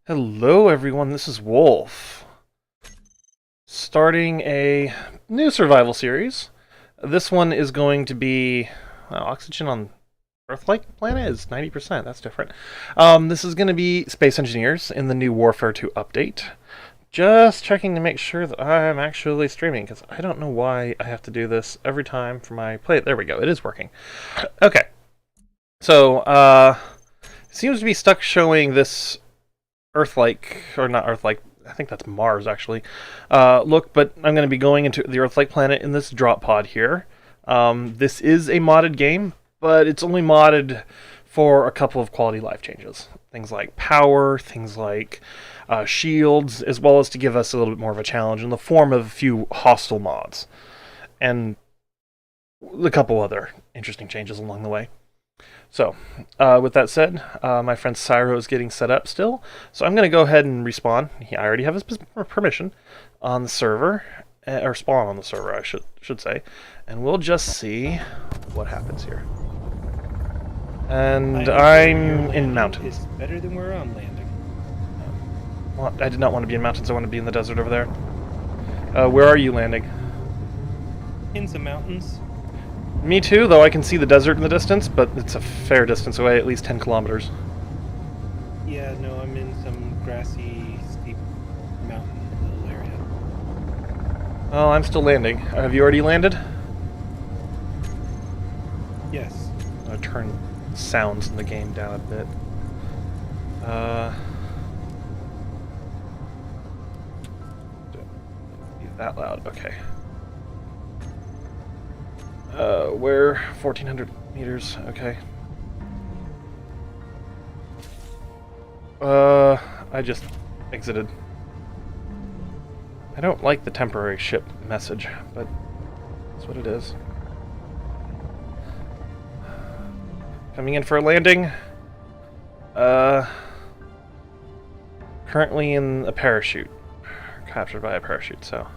Hello everyone, this is Wolf. Starting a new survival series. This one is going to be oxygen on Earth-like planet is 90%, that's different. This is going to be space engineers in the new Warfare II update. Just checking to make sure that I'm actually streaming, because I don't know why I have to do this every time for my play. There we go, it is working. Okay, so it seems to be stuck showing this Earth-like, or not Earth-like, I think that's Mars actually, look, but I'm going to be going into the Earth-like planet in this drop pod here. This is a modded game, but it's only modded for a couple of quality life changes. Things like power, things like shields, as well as to give us a little bit more of a challenge in the form of a few hostile mods. And a couple other interesting changes along the way. So, with that said, my friend Cyro is getting set up still, so I'm going to go ahead and respawn. I already have his permission on the server, or spawn on the server, I should say, and we'll just see what happens here. And I'm in mountains. It's better than where I'm landing. Well, I did not want to be in mountains. I want to be in the desert over there. Where are you landing? In some mountains. Me too, though I can see the desert in the distance, but it's a fair distance away, at least 10 kilometers. Yeah, no, I'm in some grassy, steep mountain little area. Oh, I'm still landing. Have you already landed? Yes. I'm going to turn sounds in the game down a bit. Be that loud, okay. Where? 1,400 meters, okay. I just exited. I don't like the temporary ship message, but that's what it is. Coming in for a landing. Currently in a parachute. Captured by a parachute, so.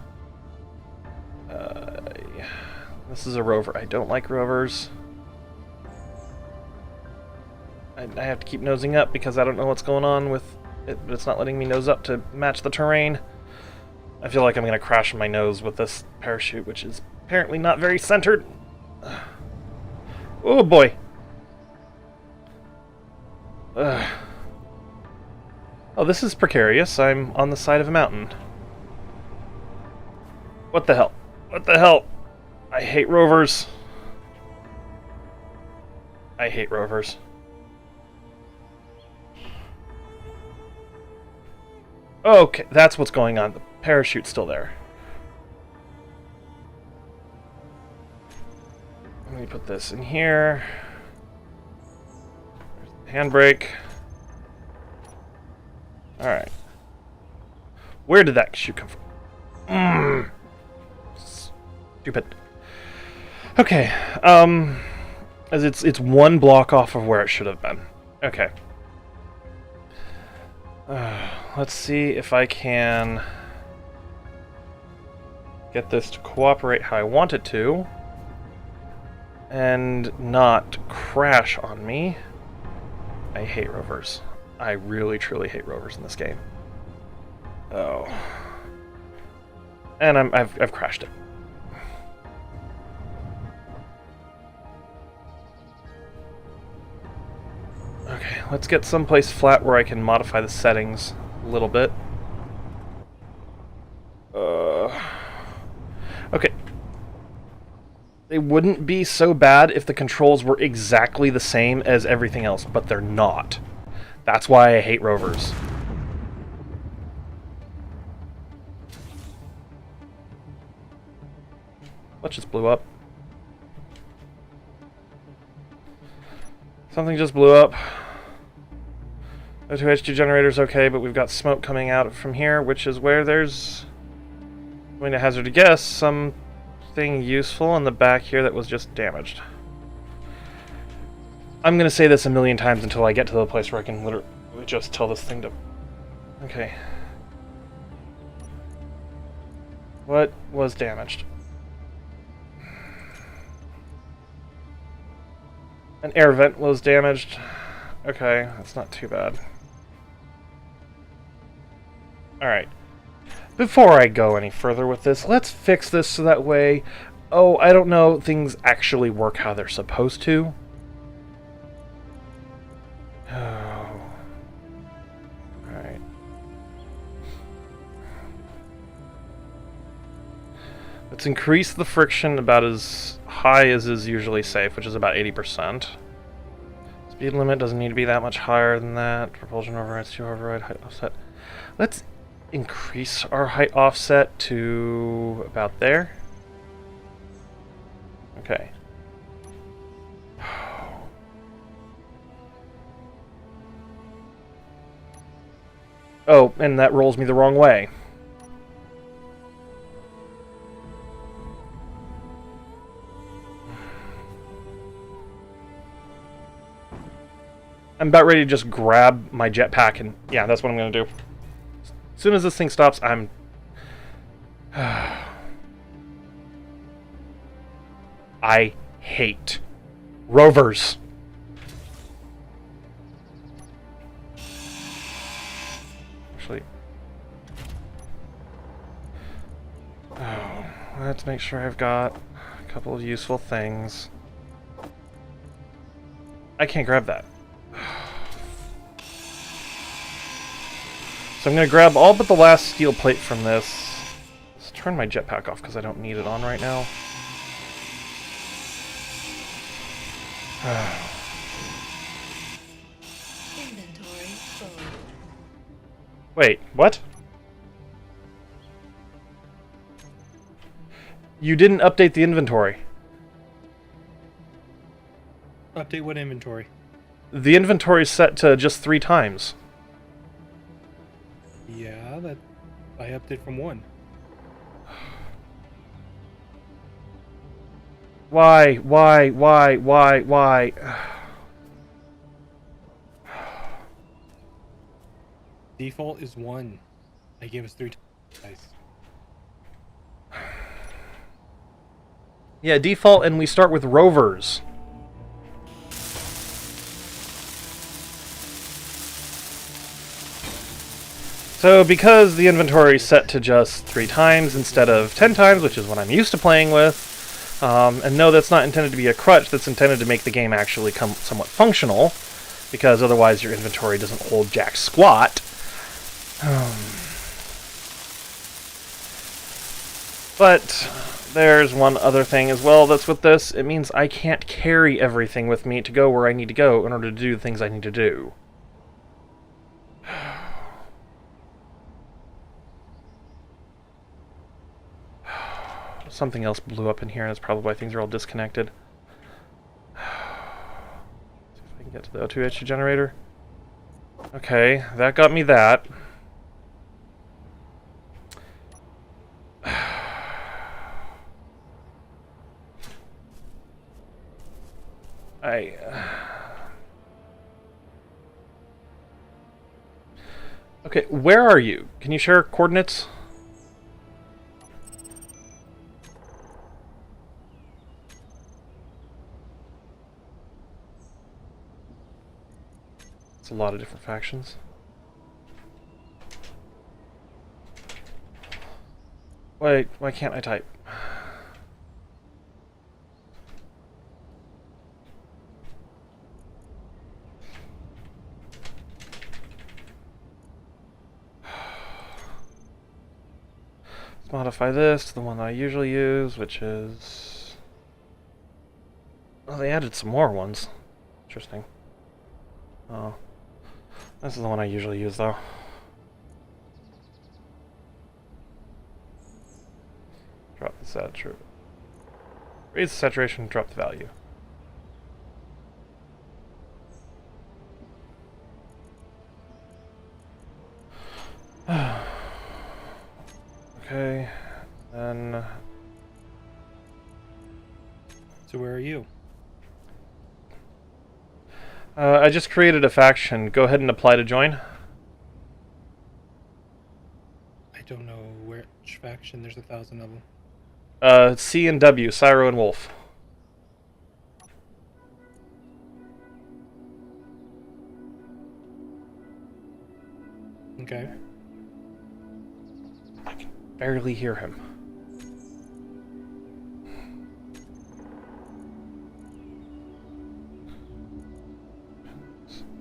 Yeah. This is a rover. I don't like rovers. I have to keep nosing up because I don't know what's going on with it, but it's not letting me nose up to match the terrain. I feel like I'm going to crash on my nose with this parachute, which is apparently not very centered. Oh boy. Oh, this is precarious. I'm on the side of a mountain. What the hell? What the hell? I hate rovers. I hate rovers. Okay, that's what's going on. The parachute's still there. Let me put this in here. Handbrake. Alright. Where did that shoot come from? Stupid. Okay, as it's one block off of where it should have been. Okay. Let's see if I can get this to cooperate how I want it to, and not crash on me. I hate rovers. I really, truly hate rovers in this game. Oh. And I've crashed it. Okay, let's get someplace flat where I can modify the settings a little bit. Okay. They wouldn't be so bad if the controls were exactly the same as everything else, but they're not. That's why I hate rovers. What just blew up? Something just blew up. O2H2 generator's okay, but we've got smoke coming out from here, which is where there's, I'm going to hazard to guess, something useful in the back here that was just damaged. I'm going to say this a million times until I get to the place where I can literally just tell this thing to... Okay. What was damaged? An air vent was damaged. Okay, that's not too bad. Alright. Before I go any further with this, let's fix this so that way, oh, I don't know, things actually work how they're supposed to. Oh. Alright. Let's increase the friction about as high as is usually safe, which is about 80%. Speed limit doesn't need to be that much higher than that. Propulsion overrides to override height offset. Let's increase our height offset to about there. Okay. Oh, and that rolls me the wrong way. I'm about ready to just grab my jetpack and... yeah, that's what I'm going to do. As soon as this thing stops, I'm... I hate rovers. Actually... oh, let's make sure I've got a couple of useful things. I can't grab that. So I'm going to grab all but the last steel plate from this. Let's turn my jetpack off because I don't need it on right now. Inventory full. Wait, what? You didn't update the inventory. Update what inventory? The inventory's set to just 3 times. Yeah, that I upped it from 1. Why? Default is 1. I gave us 3 times. Yeah, default, and we start with rovers. So because the inventory is set to just 3 times instead of 10 times, which is what I'm used to playing with, and no, that's not intended to be a crutch, that's intended to make the game actually come somewhat functional, because otherwise your inventory doesn't hold jack squat. But there's one other thing as well that's with this. It means I can't carry everything with me to go where I need to go in order to do the things I need to do. Something else blew up in here, and that's probably why things are all disconnected. See if I can get to the O2H generator. Okay, that got me that. Okay, where are you? Can you share coordinates? It's a lot of different factions. Wait, why can't I type? Let's modify this to the one that I usually use, which is... oh, they added some more ones. Interesting. Oh. This is the one I usually use, though. Drop the saturation. Raise the saturation, drop the value. Okay, then... So where are you? I just created a faction. Go ahead and apply to join. I don't know which faction. There's 1,000 of them. C and W, Cyro and Wolf. Okay. barely hear him.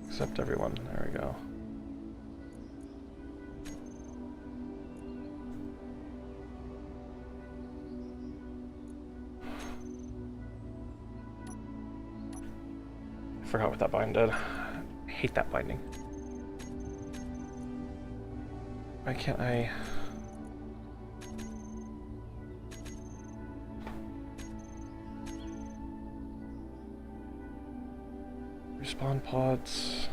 Accept everyone. There we go. I forgot what that bind did. I hate that binding. Why can't I... Respawn pods.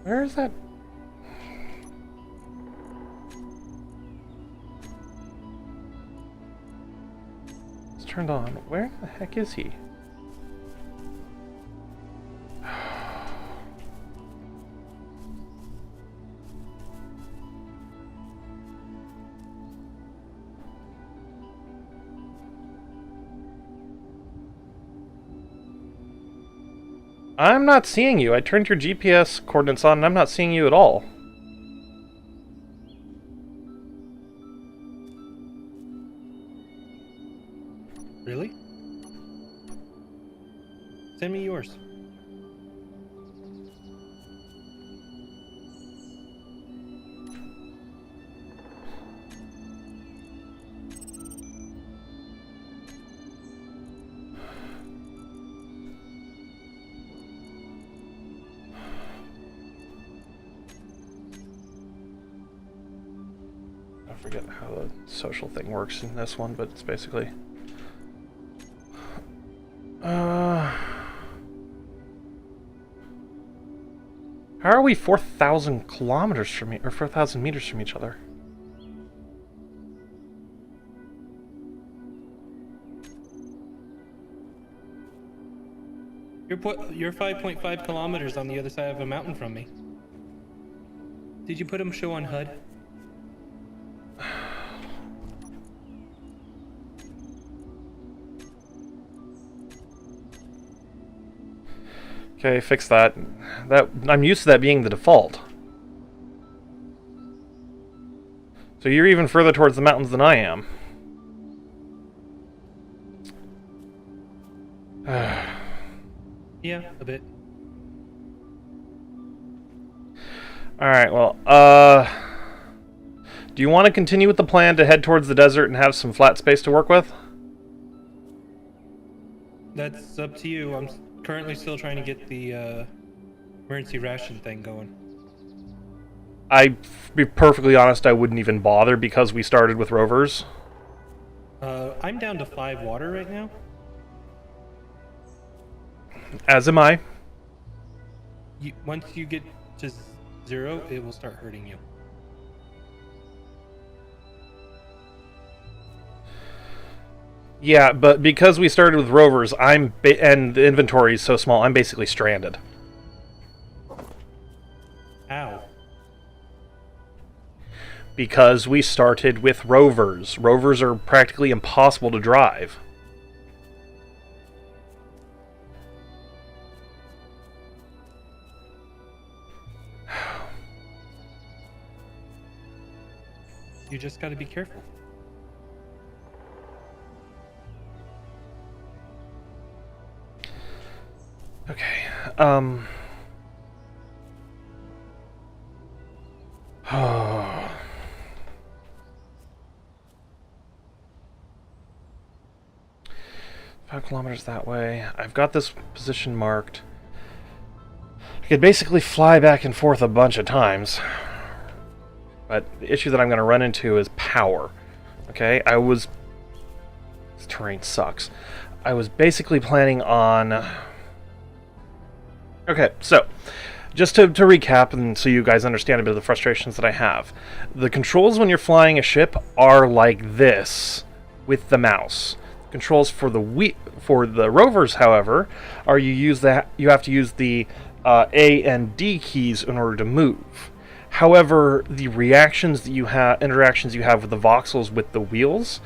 Where is that? It's turned on. Where the heck is he? I'm not seeing you. I turned your GPS coordinates on and I'm not seeing you at all. Really? Send me yours. I forget how the social thing works in this one, but it's basically... How are we 4,000 kilometers from or 4,000 meters from each other? You're 5.5 kilometers on the other side of a mountain from me. Did you put a show on HUD? Okay, fix that. I'm used to that being the default. So you're even further towards the mountains than I am. Yeah, a bit. Alright, well, do you want to continue with the plan to head towards the desert and have some flat space to work with? That's up to you. I'm currently still trying to get the emergency ration thing going. To be perfectly honest, I wouldn't even bother because we started with rovers. I'm down to 5 water right now. As am I. Once you get to 0, it will start hurting you. Yeah, but because we started with rovers, and the inventory is so small, I'm basically stranded. Ow. Because we started with rovers. Rovers are practically impossible to drive. You just gotta be careful. Okay, Five kilometers that way. I've got this position marked. I could basically fly back and forth a bunch of times. But the issue that I'm going to run into is power. Okay, this terrain sucks. I was basically planning on... Okay, so, just to recap, and so you guys understand a bit of the frustrations that I have. The controls when you're flying a ship are like this, with the mouse. Controls for the rovers, however, are you have to use the A and D keys in order to move. However, the interactions you have with the voxels with the wheels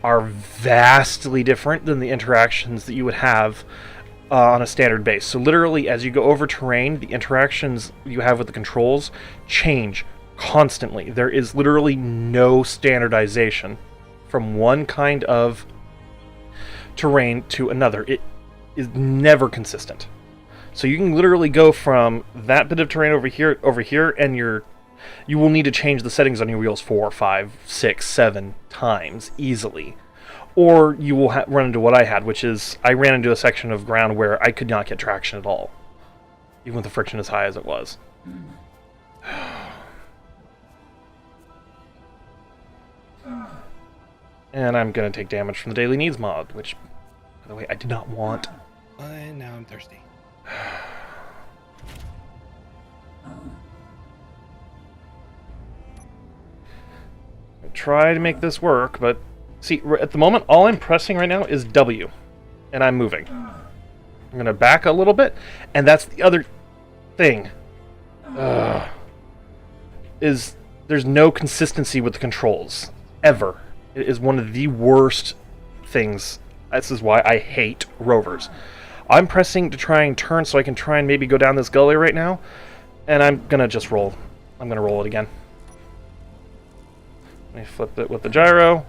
are vastly different than the interactions that you would have on a standard base. So literally, as you go over terrain, the interactions you have with the controls change constantly. There is literally no standardization from one kind of terrain to another. It is never consistent. So you can literally go from that bit of terrain over here, and you will need to change the settings on your wheels 4, 5, 6, 7 times easily. Or you will run into what I had, which is I ran into a section of ground where I could not get traction at all, even with the friction as high as it was. And I'm going to take damage from the Daily Needs mod, which, by the way, I did not want. And now I'm thirsty. I try to make this work, but see, at the moment, all I'm pressing right now is W, and I'm moving. I'm going to back a little bit, and that's the other thing. Is there's no consistency with the controls, ever. It is one of the worst things. This is why I hate rovers. I'm pressing to try and turn so I can try and maybe go down this gully right now, and I'm going to just roll. I'm going to roll it again. Let me flip it with the gyro,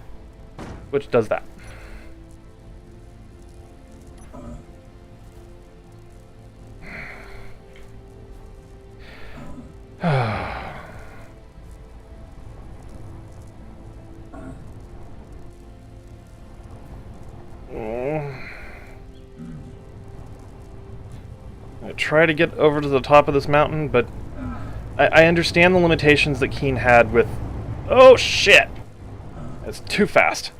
which does that. I try to get over to the top of this mountain, but I understand the limitations that Keen had with... Oh, shit! It's too fast.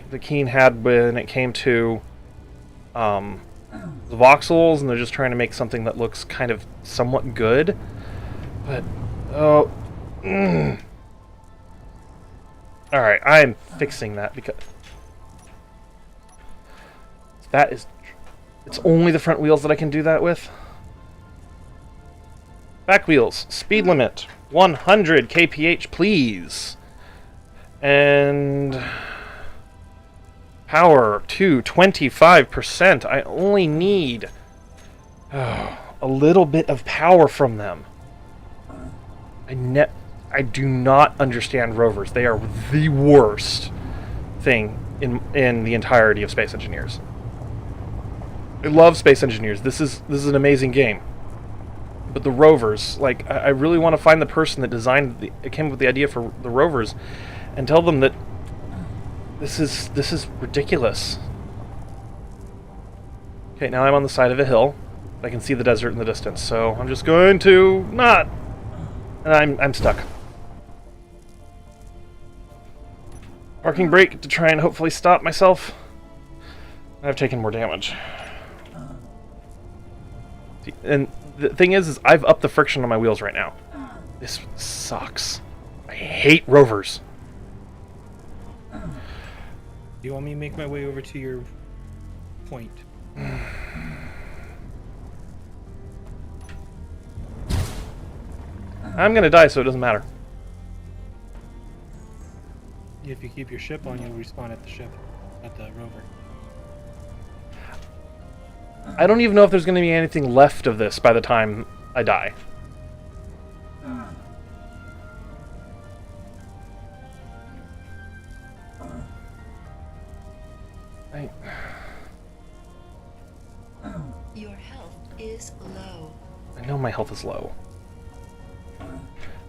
The Keen had when it came to the voxels, and they're just trying to make something that looks kind of somewhat good. But, oh... Alright, I'm fixing that because... That is... It's only the front wheels that I can do that with. Back wheels. Speed limit. 100 kph, please. And... Power to 25%. I only need... a little bit of power from them. I do not understand rovers. They are the worst thing in the entirety of Space Engineers. I love Space Engineers. This is an amazing game. But the rovers, like, I really want to find the person that came up with the idea for the rovers, and tell them that this is ridiculous. Okay, now I'm on the side of a hill. I can see the desert in the distance, so I'm just going to not, and I'm stuck. Parking brake to try and hopefully stop myself. I've taken more damage. And the thing is I've upped the friction on my wheels right now. This sucks. I hate rovers. Do you want me to make my way over to your point? I'm gonna die, so it doesn't matter. If you keep your ship on, you'll respawn at the ship, at the rover. I don't even know if there's gonna be anything left of this by the time I die. Your health is low. I know my health is low.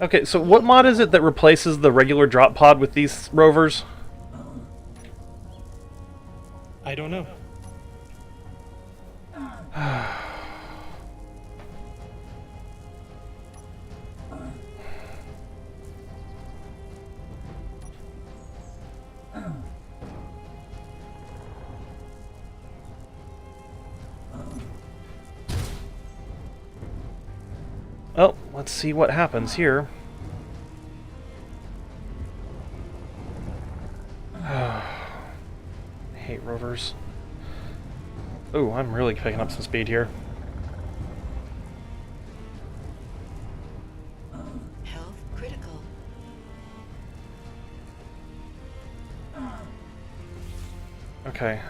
Okay, so what mod is it that replaces the regular drop pod with these rovers? I don't know. Well, let's see what happens here. I hate rovers. Ooh, I'm really picking up some speed here. Health critical. Okay.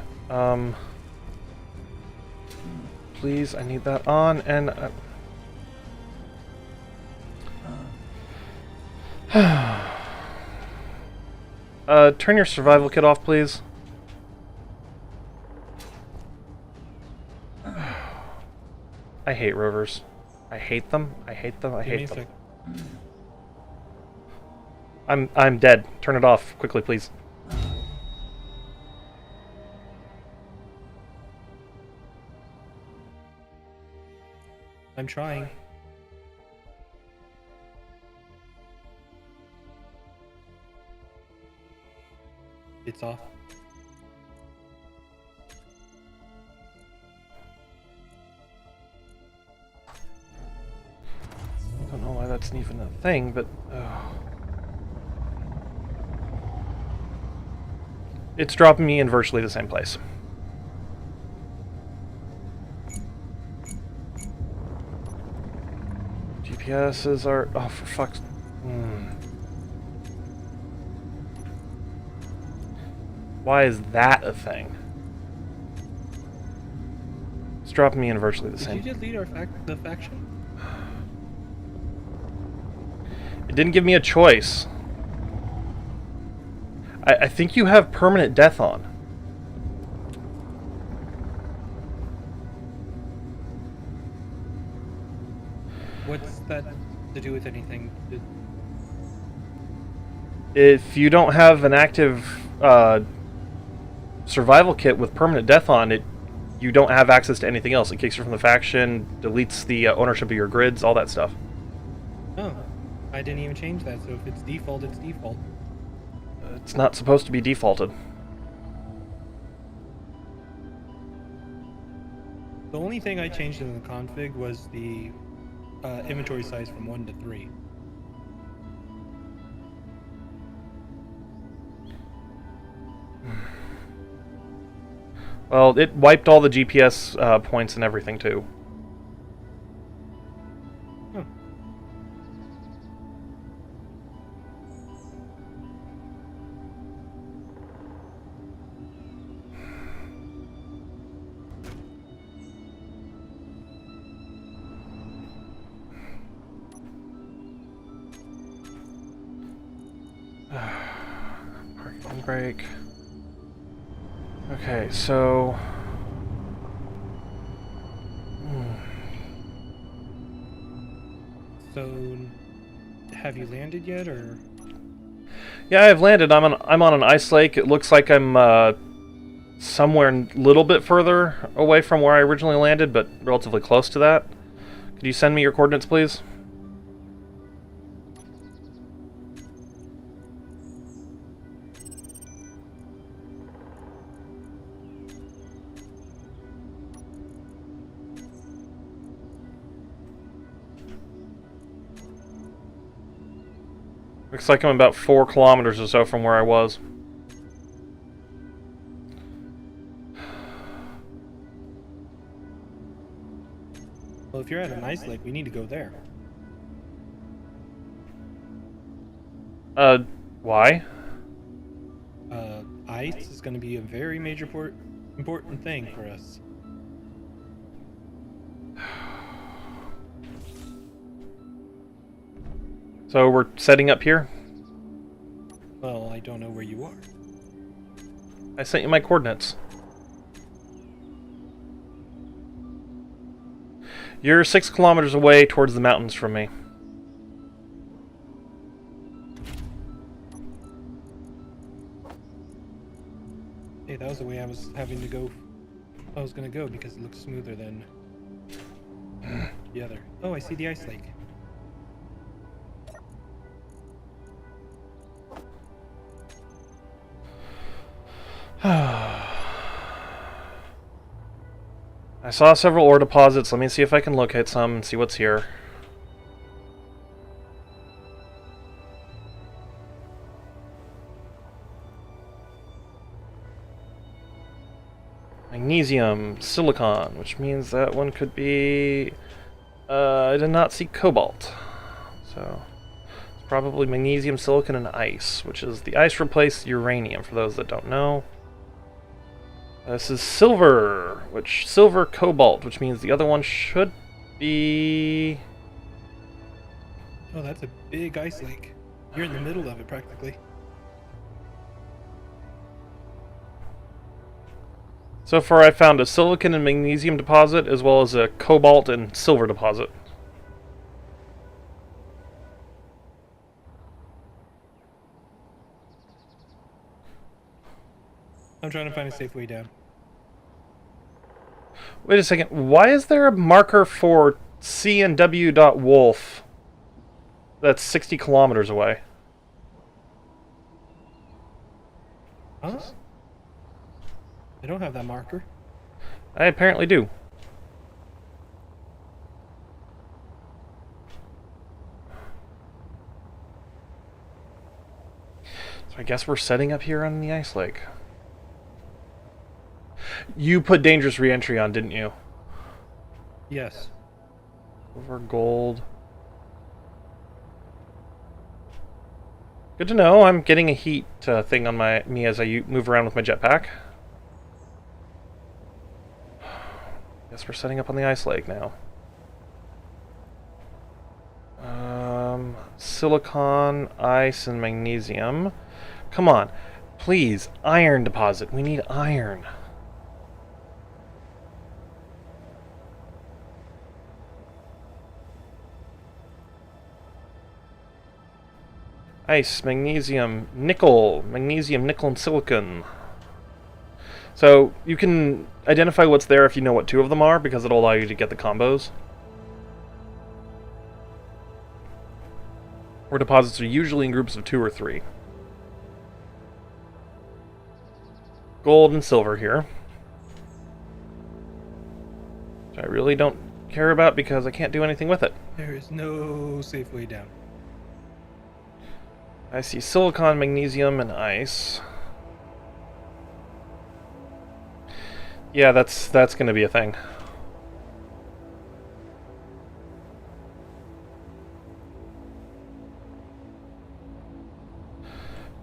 Please, I need that on, and... turn your survival kit off, please. I hate rovers. I hate them. I hate them. I hate them. I'm dead. Turn it off quickly, please. I'm trying. It's off. I don't know why that's even a thing, but... It's dropping me in virtually the same place. GPSs are... Oh, for fuck's... Why is that a thing? It's dropping me in virtually the same... Did you just lead the faction? It didn't give me a choice. I think you have permanent death on. What's that to do with anything? If you don't have an active survival kit with permanent death on it, you don't have access to anything else. It kicks you from the faction, deletes the ownership of your grids, all that stuff. Oh, I didn't even change that, so if it's default, it's default. It's not supposed to be defaulted. The only thing I changed in the config was the inventory size from 1 to 3. Well, it wiped all the GPS points and everything, too. Oh. Parking brake. Okay, so... So, have you landed yet, or? Yeah, I've landed. I'm on an ice lake. It looks like I'm somewhere a little bit further away from where I originally landed, but relatively close to that. Could you send me your coordinates, please? Looks like I'm about 4 kilometers or so from where I was. Well, if you're at an ice lake, we need to go there. Why? Ice is going to be a very major important thing for us. So we're setting up here? Well, I don't know where you are. I sent you my coordinates. You're 6 kilometers away towards the mountains from me. Hey, that was the way I was having to go. I was going to go because it looks smoother than the other. Oh, I see the ice lake. I saw several ore deposits. Let me see if I can locate some and see what's here. Magnesium, silicon, which means that one could be... I did not see cobalt. So, it's probably magnesium, silicon, and ice, which is the ice replaced uranium, for those that don't know. This is silver, which silver cobalt, which means the other one should be... Oh, that's a big ice lake. You're in the middle of it, practically. So far I found a silicon and magnesium deposit, as well as a cobalt and silver deposit. I'm trying to find a safe way down. Wait a second, why is there a marker for CNW.Wolf that's 60 kilometers away? Huh? I don't have that marker. I apparently do. So I guess we're setting up here on the ice lake. You put dangerous re-entry on, didn't you? Yes. Silver, gold. Good to know. I'm getting a heat thing on me as I move around with my jetpack. Guess we're setting up on the ice lake now. Silicon, ice, and magnesium. Come on. Please, iron deposit. We need iron. Ice, magnesium, nickel, and silicon. So you can identify what's there if you know what two of them are, because it'll allow you to get the combos. Where deposits are usually in groups of 2 or 3. Gold and silver here. Which I really don't care about because I can't do anything with it. There is no safe way down. I see silicon, magnesium, and ice. Yeah, that's going to be a thing.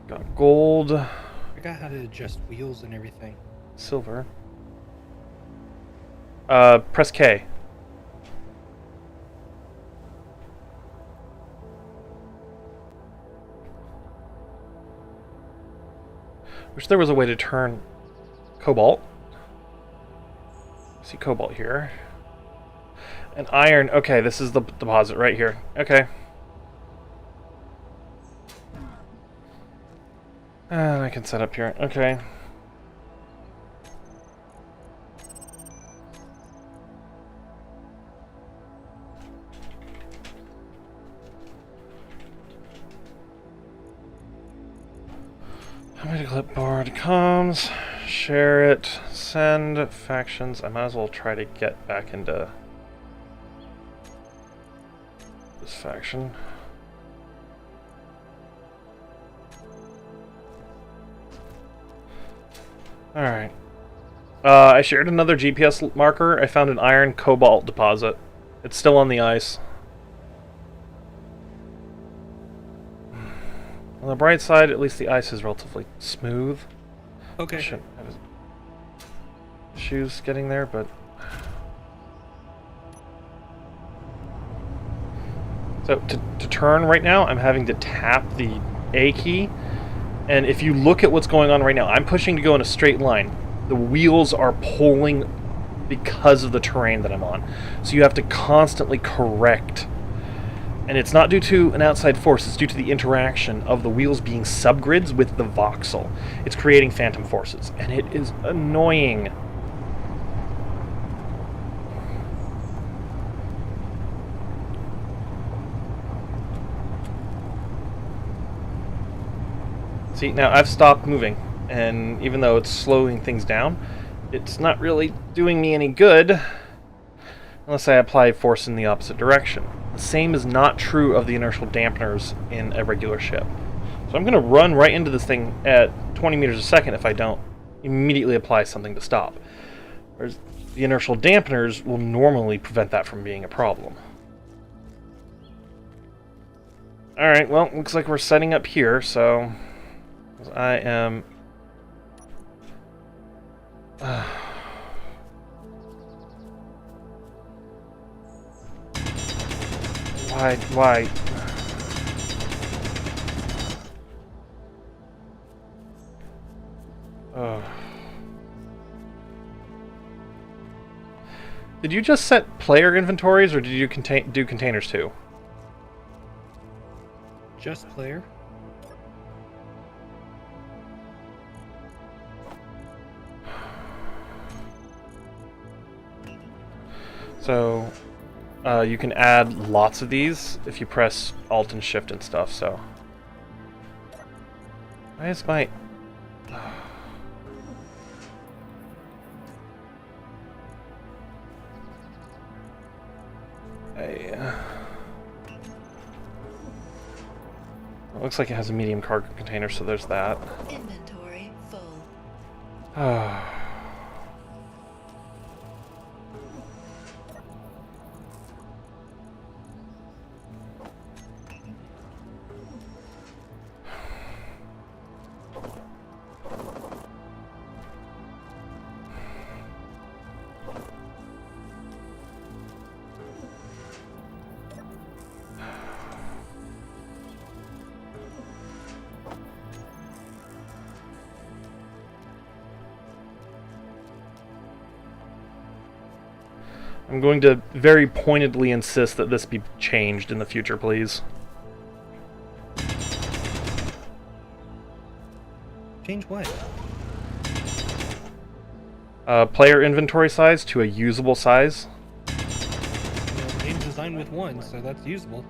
Got gold, I forgot how to adjust wheels and everything. silver. Press K. Wish there was a way to turn cobalt. See cobalt here. And iron. Okay, this is the deposit right here. Okay. And I can set up here. Okay. How many clipboard comms? Share it. Send factions. I might as well try to get back into this faction. Alright. I shared another GPS marker. I found an iron cobalt deposit. It's still on the ice. On the bright side, at least the ice is relatively smooth. Okay. Shouldn't have issues getting there, but... So, to turn right now, I'm having to tap the A key. And if you look at what's going on right now, I'm pushing to go in a straight line. The wheels are pulling because of the terrain that I'm on. So you have to constantly correct. And it's not due to an outside force, it's due to the interaction of the wheels being subgrids with the voxel. It's creating phantom forces, and it is annoying. See, now I've stopped moving, and even though it's slowing things down, it's not really doing me any good unless I apply force in the opposite direction. The same is not true of the inertial dampeners in a regular ship. So I'm going to run right into this thing at 20 meters a second if I don't immediately apply something to stop. Whereas the inertial dampeners will normally prevent that from being a problem. Alright, well, looks like we're setting up here, so I am Why? Oh. Did you just set player inventories, or did you do containers too? Just player. So, you can add lots of these if you press Alt and Shift and stuff, so... Why is my... It looks like it has a medium cargo container, so there's that. Inventory full. I'm going to very pointedly insist that this be changed in the future, please. Change what? Player inventory size to a usable size. Well, the game's designed with 1, so that's usable.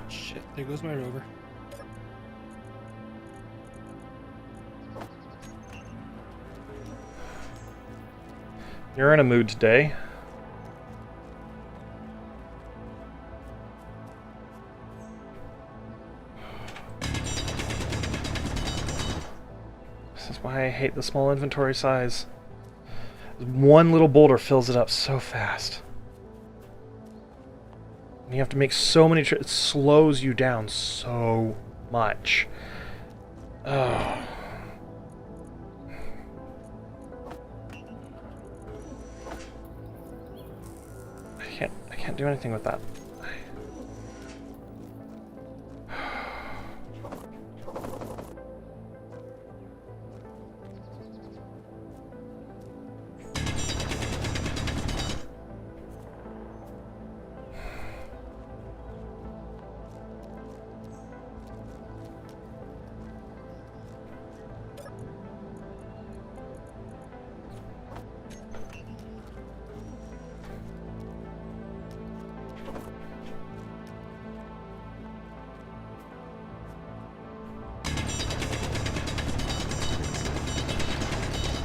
Shit, there goes my rover. You're in a mood today. This is why I hate the small inventory size. One little boulder fills it up so fast. And you have to make so many trips. It slows you down so much. Oh. I can't do anything with that.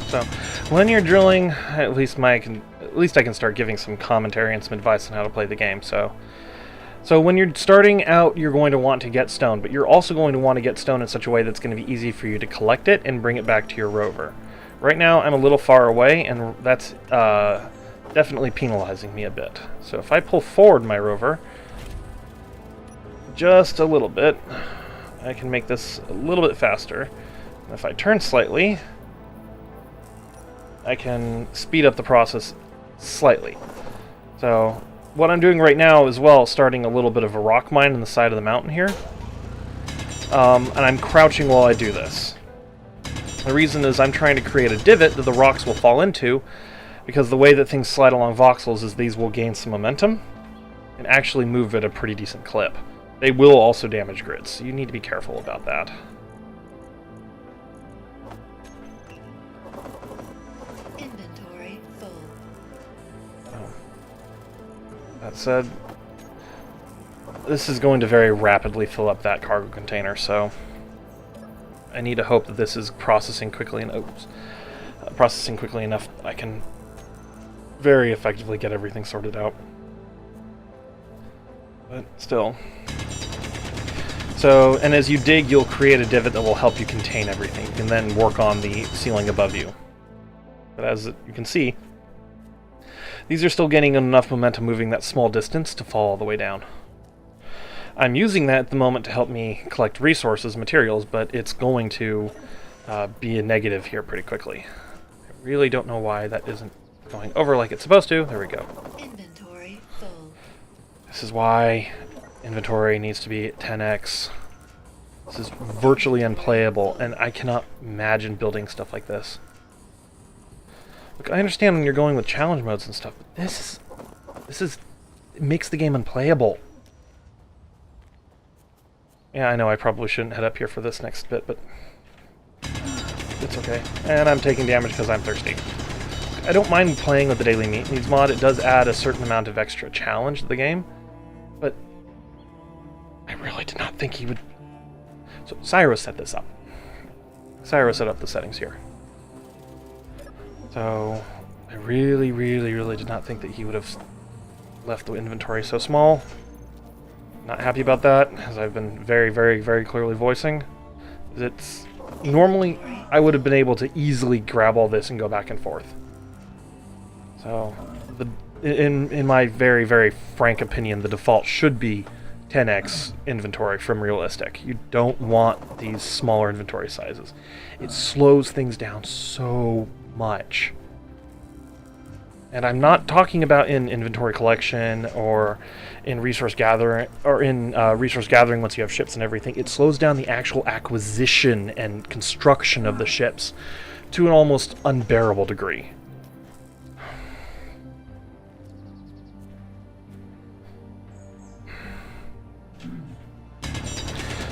So, linear drilling, at least I can start giving some commentary and some advice on how to play the game. So when you're starting out, you're going to want to get stone, but you're also going to want to get stone in such a way that's going to be easy for you to collect it and bring it back to your rover. Right now, I'm a little far away, and that's definitely penalizing me a bit. So if I pull forward my rover just a little bit, I can make this a little bit faster. And if I turn slightly, I can speed up the process slightly. So what I'm doing right now as well, starting a little bit of a rock mine on the side of the mountain here. And I'm crouching while I do this. The reason is I'm trying to create a divot that the rocks will fall into, because the way that things slide along voxels is these will gain some momentum and actually move at a pretty decent clip. They will also damage grids, so you need to be careful about that. Inventory full. That said, this is going to very rapidly fill up that cargo container, so I need to hope that this is processing quickly enough I can very effectively get everything sorted out. But still. So, and as you dig, you'll create a divot that will help you contain everything. You can then work on the ceiling above you. But as you can see, these are still gaining enough momentum moving that small distance to fall all the way down. I'm using that at the moment to help me collect resources, materials, but it's going to be a negative here pretty quickly. I really don't know why that isn't going over like it's supposed to. There we go. Inventory full. This is why inventory needs to be at 10x. This is virtually unplayable, and I cannot imagine building stuff like this. Look, I understand when you're going with challenge modes and stuff, but this is it makes the game unplayable. Yeah, I know I probably shouldn't head up here for this next bit, but it's okay. And I'm taking damage because I'm thirsty. I don't mind playing with the Daily Meat Needs mod. It does add a certain amount of extra challenge to the game, but I really did not think he would... So Cyro set this up. Cyro set up the settings here. So I really, really, really did not think that he would have left the inventory so small. Not happy about that, as I've been very, very, very clearly voicing. It's normally I would have been able to easily grab all this and go back and forth. So, in my very, very frank opinion, the default should be 10x inventory from realistic. You don't want these smaller inventory sizes. It slows things down so much. And I'm not talking about in inventory collection or in resource gathering once you have ships and everything. It slows down the actual acquisition and construction of the ships to an almost unbearable degree.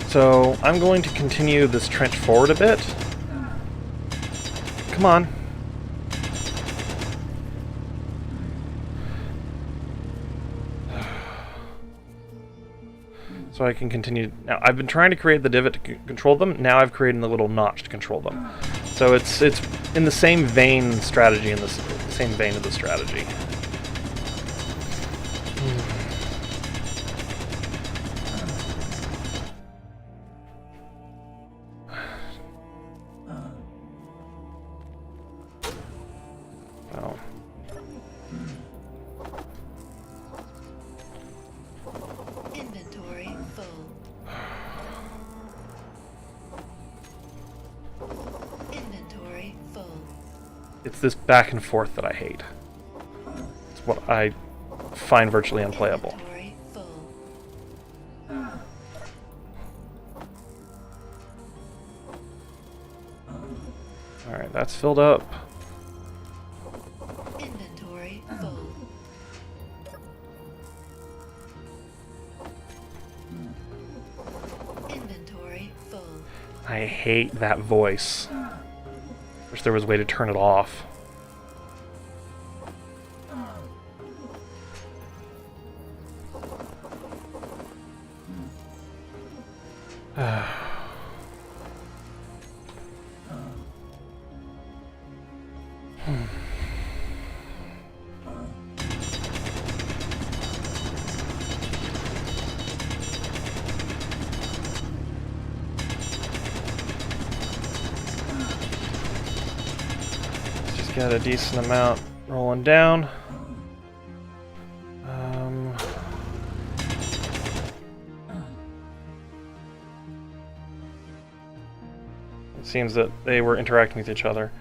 So I'm going to continue this trench forward a bit. Come on. So I can continue. Now, I've been trying to create the divot to control them. Now I've created the little notch to control them. So it's in the same vein strategy, in the same vein of the strategy. Oh. Inventory full. Inventory full. It's this back and forth that I hate. It's what I find virtually unplayable. Inventory full. Alright, that's filled up. Inventory full. Inventory full. I hate that voice. Wish there was a way to turn it off. Just got a decent amount rolling down. It seems that they were interacting with each other,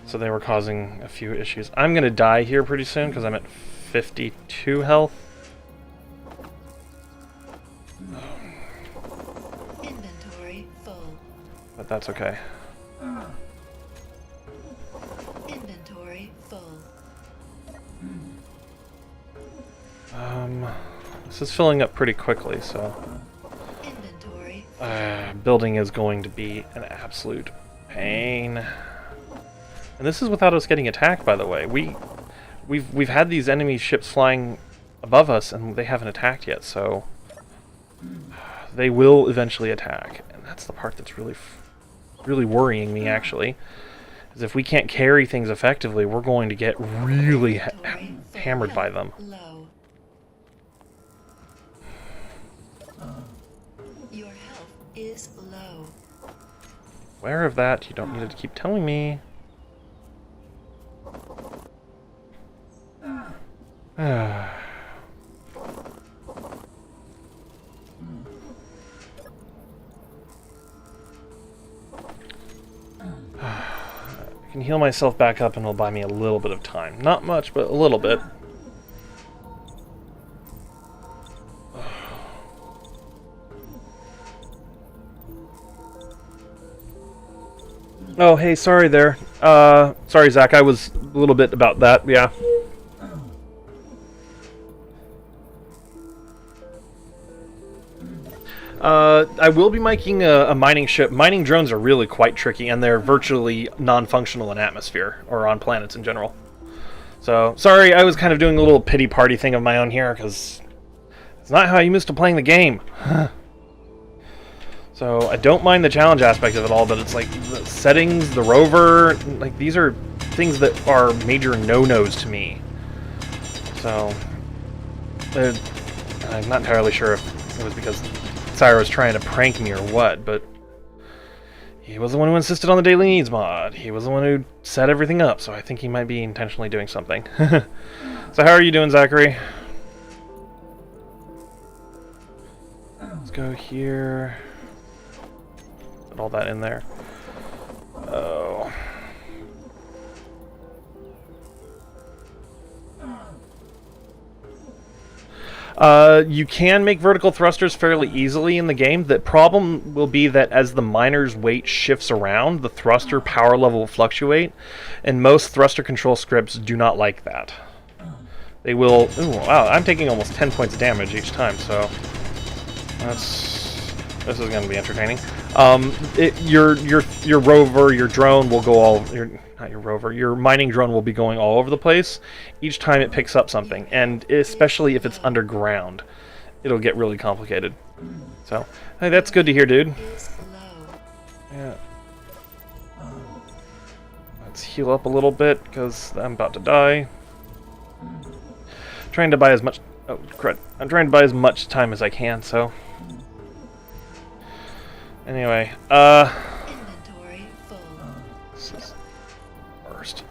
so they were causing a few issues. I'm gonna die here pretty soon because I'm at 52 health. Inventory full. But that's okay. Inventory full. This is filling up pretty quickly, so Inventory. building is going to be an absolute pain. And this is without us getting attacked, by the way. We've had these enemy ships flying above us, and they haven't attacked yet, so they will eventually attack. And that's the part that's really worrying me, actually. Is if we can't carry things effectively, we're going to get really hammered by them. Low. Your health is low. Aware of that. You don't need to keep telling me. I can heal myself back up and it'll buy me a little bit of time. Not much, but a little bit. Oh, hey, sorry there. Sorry, Zach, I was a little bit about that, yeah. I will be making a mining ship. Mining drones are really quite tricky, and they're virtually non-functional in atmosphere, or on planets in general. So, sorry, I was kind of doing a little pity party thing of my own here, because it's not how I'm used to playing the game. So, I don't mind the challenge aspect of it all, but it's like, the settings, the rover, like, these are things that are major no-nos to me. So, I'm not entirely sure if it was because Cyro was trying to prank me or what, but he was the one who insisted on the daily needs mod. He was the one who set everything up, so I think he might be intentionally doing something. So how are you doing, Zachary? Let's go here. Put all that in there. Oh. You can make vertical thrusters fairly easily in the game. The problem will be that as the miner's weight shifts around, the thruster power level will fluctuate, and most thruster control scripts do not like that. They will... Ooh, wow, I'm taking almost 10 points of damage each time, so... This is going to be entertaining. Your rover, your drone will go all... Not your rover, your mining drone will be going all over the place each time it picks up something, and especially if it's underground, it'll get really complicated. So, hey, that's good to hear, dude. Yeah. Let's heal up a little bit, because I'm about to die. Trying to buy as much... Oh, crud. I'm trying to buy as much time as I can, so... Anyway, Inventory full. This is worst.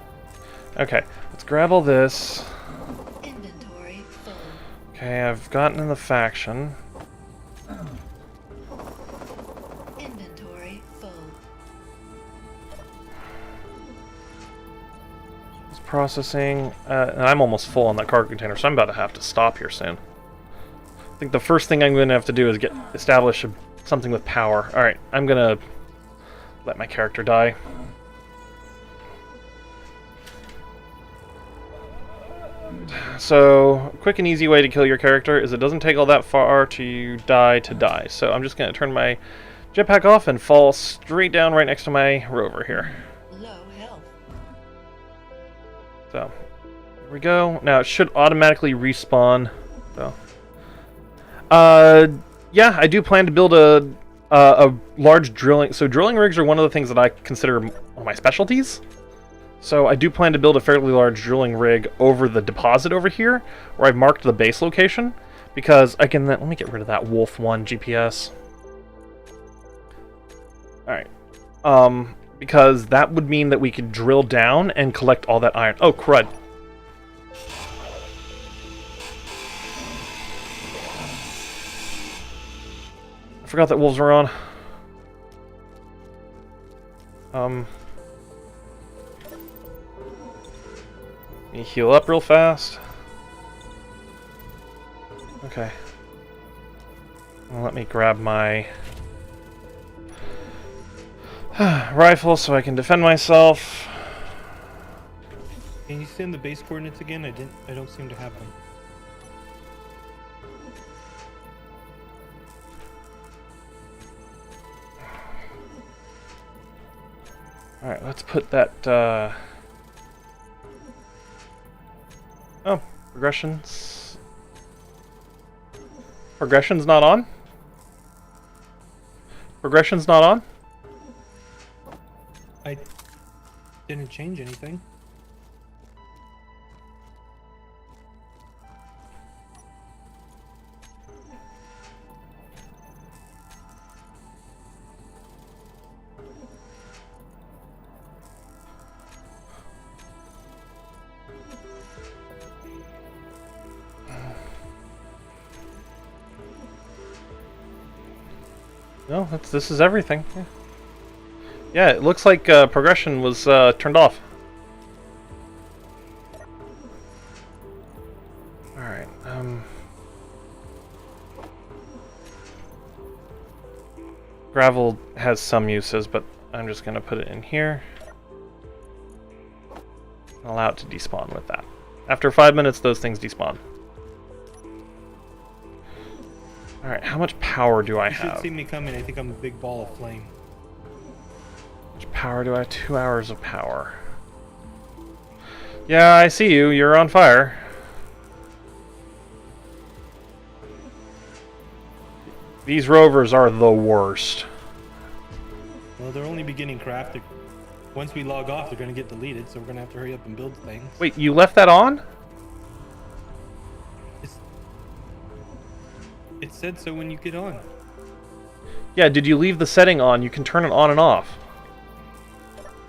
Okay, let's grab all this. Inventory full. Okay, I've gotten in the faction. Inventory full. It's processing. And I'm almost full on that cargo container, so I'm about to have to stop here soon. I think the first thing I'm going to have to do is establish something with power. Alright, I'm going to let my character die. So, quick and easy way to kill your character is it doesn't take all that far to die. So I'm just going to turn my jetpack off and fall straight down right next to my rover here. Low health. So, here we go. Now, it should automatically respawn. So, yeah, I do plan to build a large drilling... So, drilling rigs are one of the things that I consider one of my specialties. So I do plan to build a fairly large drilling rig over the deposit over here, where I've marked the base location, because I can then... Let me get rid of that Wolf 1 GPS. Alright. Because that would mean that we could drill down and collect all that iron. Oh, crud. I forgot that wolves were on. Let me heal up real fast. Okay. Well, let me grab my rifle so I can defend myself. Can you send the base coordinates again? I don't seem to have them. Alright, let's put that, Oh, progressions. Progression's not on? Progression's not on? I didn't change anything. No, this is everything. Yeah, yeah, it looks like progression was turned off. Alright, gravel has some uses, but I'm just going to put it in here. Allow it to despawn with that. After 5 minutes, those things despawn. Alright, how much power do I You should have? see me coming. I think I'm a big ball of flame. How much power do I have? 2 hours of power. Yeah, I see you. You're on fire. These rovers are the worst. Well, they're only beginning craft. Once we log off, they're going to get deleted, so we're going to have to hurry up and build things. Wait, you left that on? It said so when you get on. Yeah, did you leave the setting on? You can turn it on and off.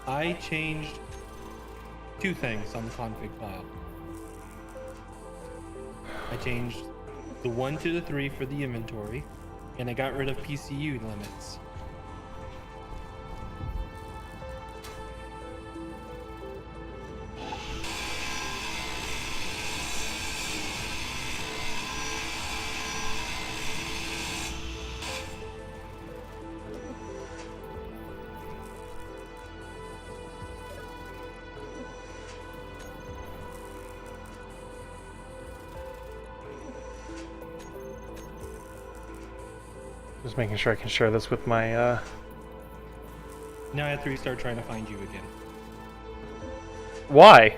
I changed 2 things on the config file. I changed the 1 to the 3 for the inventory, and I got rid of PCU limits. Just making sure I can share this with my, Now I have to restart trying to find you again. Why?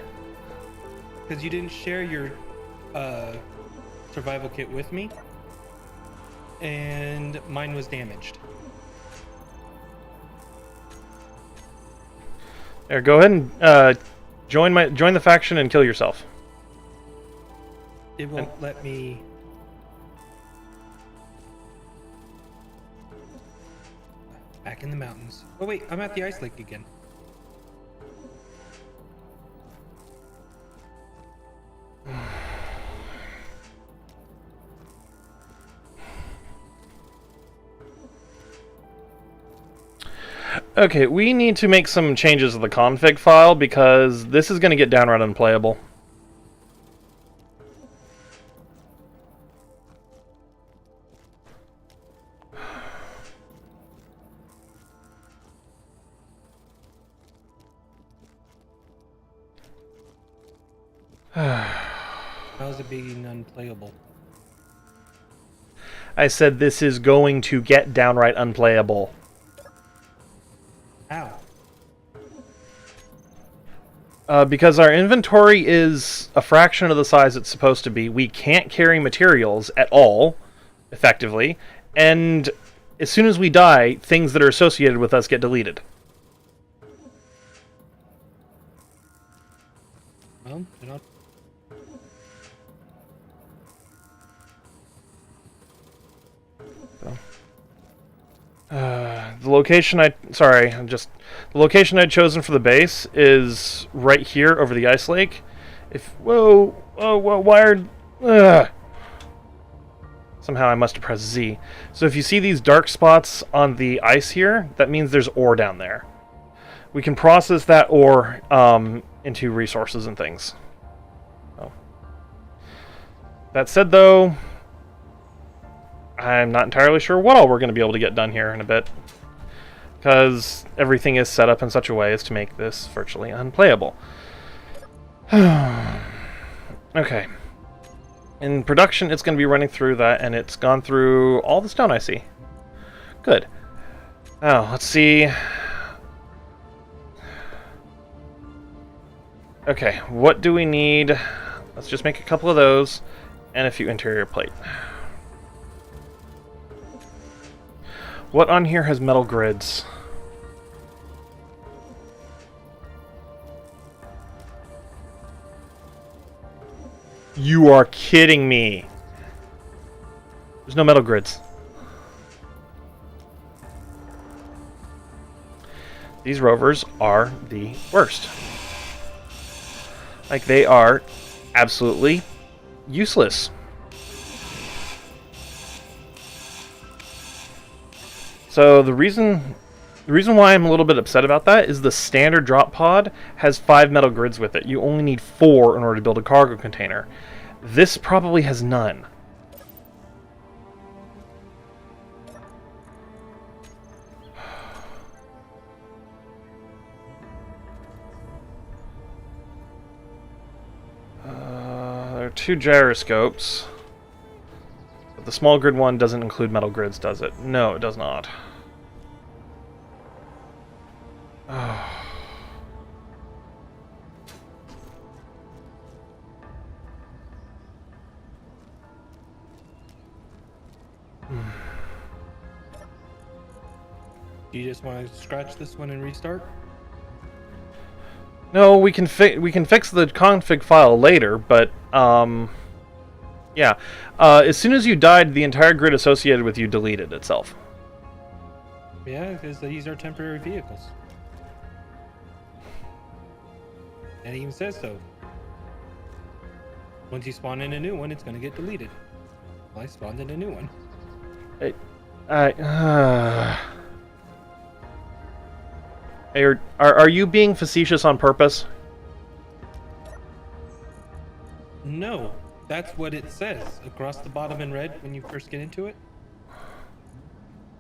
Because you didn't share your survival kit with me, and mine was damaged. There, go ahead and join the faction and kill yourself. It won't let me. Back in the mountains. Oh wait, I'm at the ice lake again. Okay, we need to make some changes to the config file because this is going to get downright unplayable. How's it being unplayable? I said this is going to get downright unplayable. How? Because our inventory is a fraction of the size it's supposed to be. We can't carry materials at all, effectively. And as soon as we die, things that are associated with us get deleted. Well, they're not. The location the location I'd chosen for the base is right here over the ice lake. Wired. Somehow I must have pressed Z. So if you see these dark spots on the ice here, that means there's ore down there. We can process that ore into resources and things. Oh. That said, though, I'm not entirely sure what all we're going to be able to get done here in a bit. Because everything is set up in such a way as to make this virtually unplayable. Okay. In production, it's going to be running through that, and it's gone through all the stone I see. Good. Now, let's see. Okay, what do we need? Let's just make a couple of those, and a few interior plate. What on here has metal grids? You are kidding me. There's no metal grids. These rovers are the worst. Like, they are absolutely useless. So the reason why I'm a little bit upset about that is the standard drop pod has 5 metal grids with it. You only need 4 in order to build a cargo container. This probably has none. There are 2 gyroscopes. But the small grid one doesn't include metal grids, does it? No, it does not. Do you just want to scratch this one and restart? No, we can fix the config file later, but yeah. As soon as you died, the entire grid associated with you deleted itself. Yeah, because these are temporary vehicles. And it even says so. Once you spawn in a new one, it's going to get deleted. Well, I spawned in a new one. Are you being facetious on purpose? No, that's what it says across the bottom in red when you first get into it.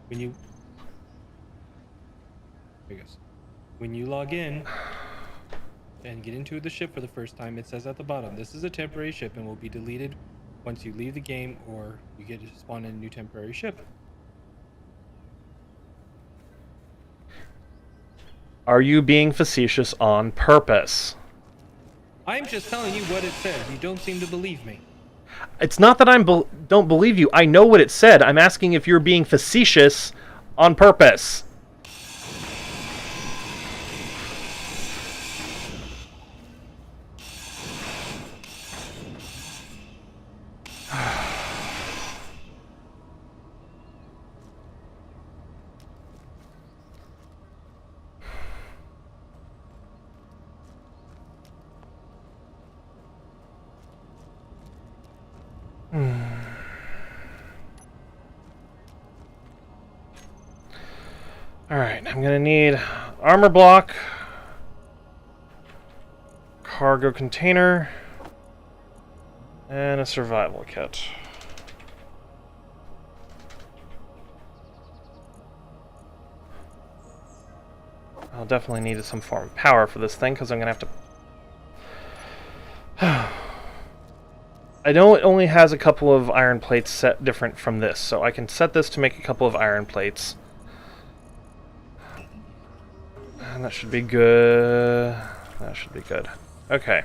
Here it goes. When you log in and get into the ship for the first time, it says at the bottom, this is a temporary ship and will be deleted once you leave the game or you get to spawn in a new temporary ship. Are you being facetious on purpose? I'm just telling you what it says. You don't seem to believe me. It's not that I don't believe you. I know what it said. I'm asking if you're being facetious on purpose. Alright, I'm gonna need armor block, cargo container, and a survival kit. I'll definitely need some form of power for this thing, because I'm gonna have to... I know it only has a couple of iron plates set different from this, so I can set this to make a couple of iron plates. And that should be good. That should be good. Okay.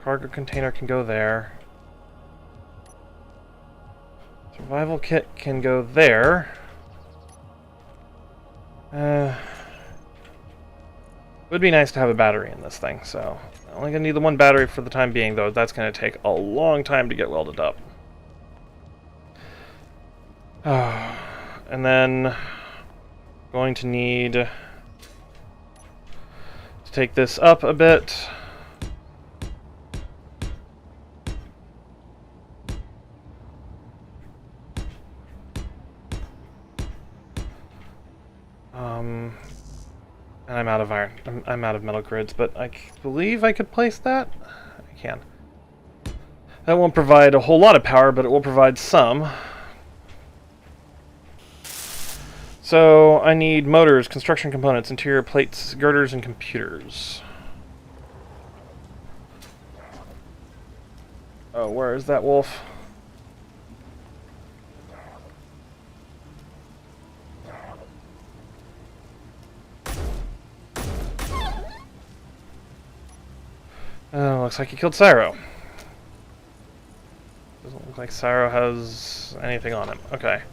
Cargo container can go there. Survival kit can go there. Would be nice to have a battery in this thing, so I'm only gonna need the one battery for the time being, though. That's gonna take a long time to get welded up. And then going to need to take this up a bit. And I'm out of iron. I'm out of metal grids, but I believe I could place that. I can. That won't provide a whole lot of power, but it will provide some. So I need motors, construction components, interior plates, girders, and computers. Oh, where is that wolf? Looks like he killed Cyro. Doesn't look like Cyro has anything on him. Okay.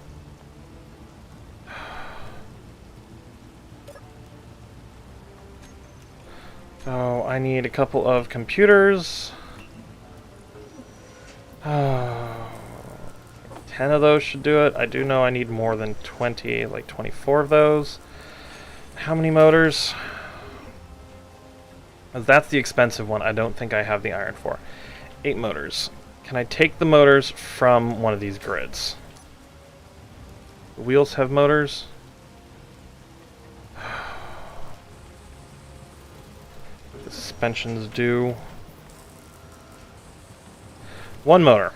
So I need a couple of computers. 10 of those should do it. I do know I need more than 20, like 24 of those. How many motors? That's the expensive one. I don't think I have the iron for. 8 motors. Can I take the motors from one of these grids? The wheels have motors. The suspensions do. 1 motor.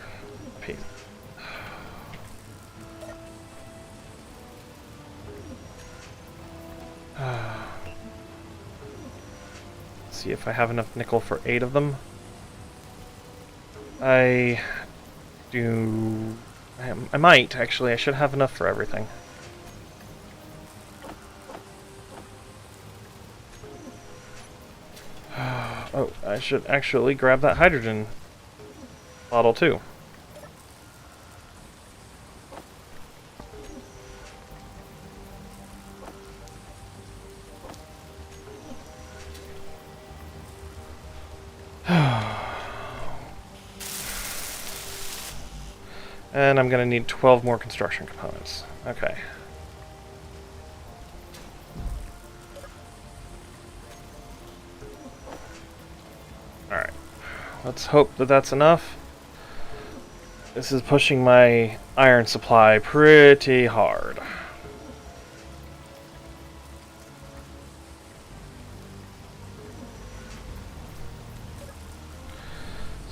See if I have enough nickel for 8 of them. I do. I might, actually. I should have enough for everything. Oh, I should actually grab that hydrogen bottle too. And I'm going to need 12 more construction components. Okay. Alright. Let's hope that that's enough. This is pushing my iron supply pretty hard.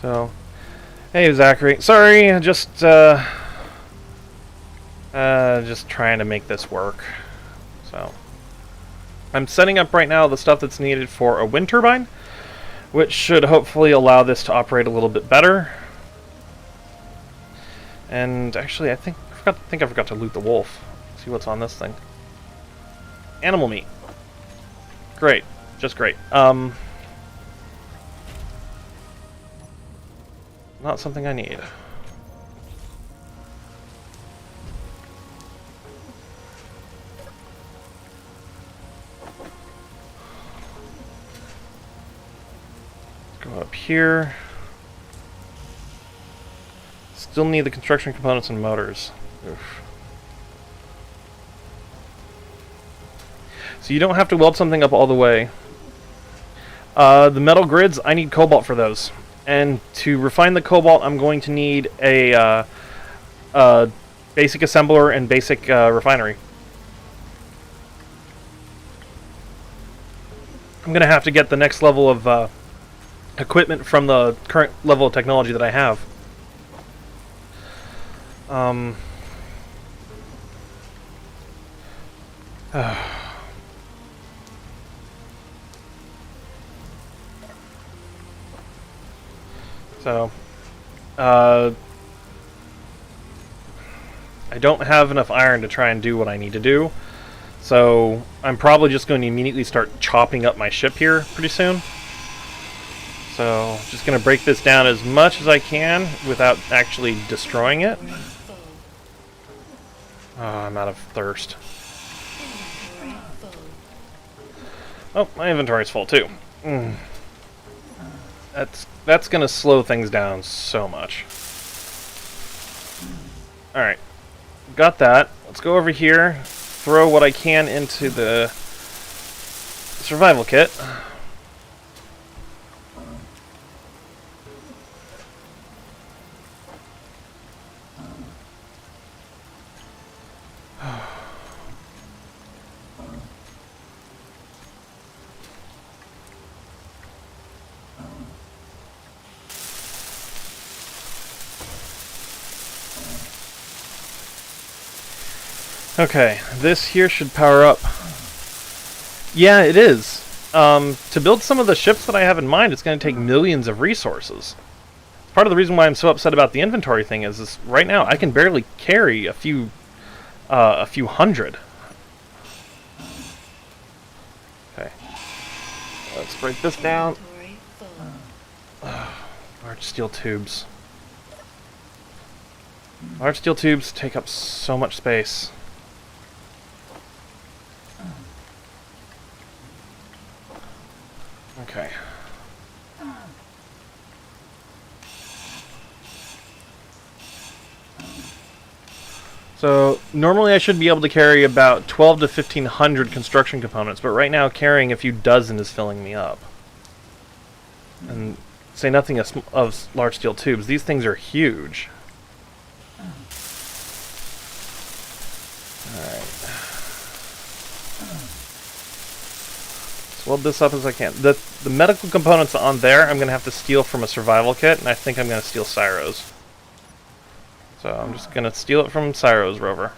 So, hey Zachary, sorry, just trying to make this work. So, I'm setting up right now the stuff that's needed for a wind turbine, which should hopefully allow this to operate a little bit better. And actually, I think I forgot to loot the wolf. See what's on this thing. Animal meat. Great, just great. Not something I need. Let's go up here. Still need the construction components and motors. Oof. So you don't have to weld something up all the way. The metal grids, I need cobalt for those. And to refine the cobalt, I'm going to need a basic assembler and basic refinery. I'm going to have to get the next level of equipment from the current level of technology that I have. So, I don't have enough iron to try and do what I need to do, so I'm probably just going to immediately start chopping up my ship here pretty soon. So, just going to break this down as much as I can without actually destroying it. Oh, I'm out of thirst. Oh, my inventory's full too. That's gonna slow things down so much. Alright. Got that. Let's go over here, throw what I can into the survival kit. Okay, this here should power up. Yeah, it is. To build some of the ships that I have in mind, it's going to take millions of resources. Part of the reason why I'm so upset about the inventory thing is right now I can barely carry a few hundred. Okay, let's break this down. Large steel tubes. Large steel tubes take up so much space. Okay. So normally I should be able to carry about 12 to 1500 construction components, but right now carrying a few dozen is filling me up. And say nothing of large steel tubes. These things are huge. Alright. Weld this up as I can. The medical components on there I'm going to have to steal from a survival kit, and I think I'm going to steal Cyro's. So I'm just going to steal it from Cyro's rover.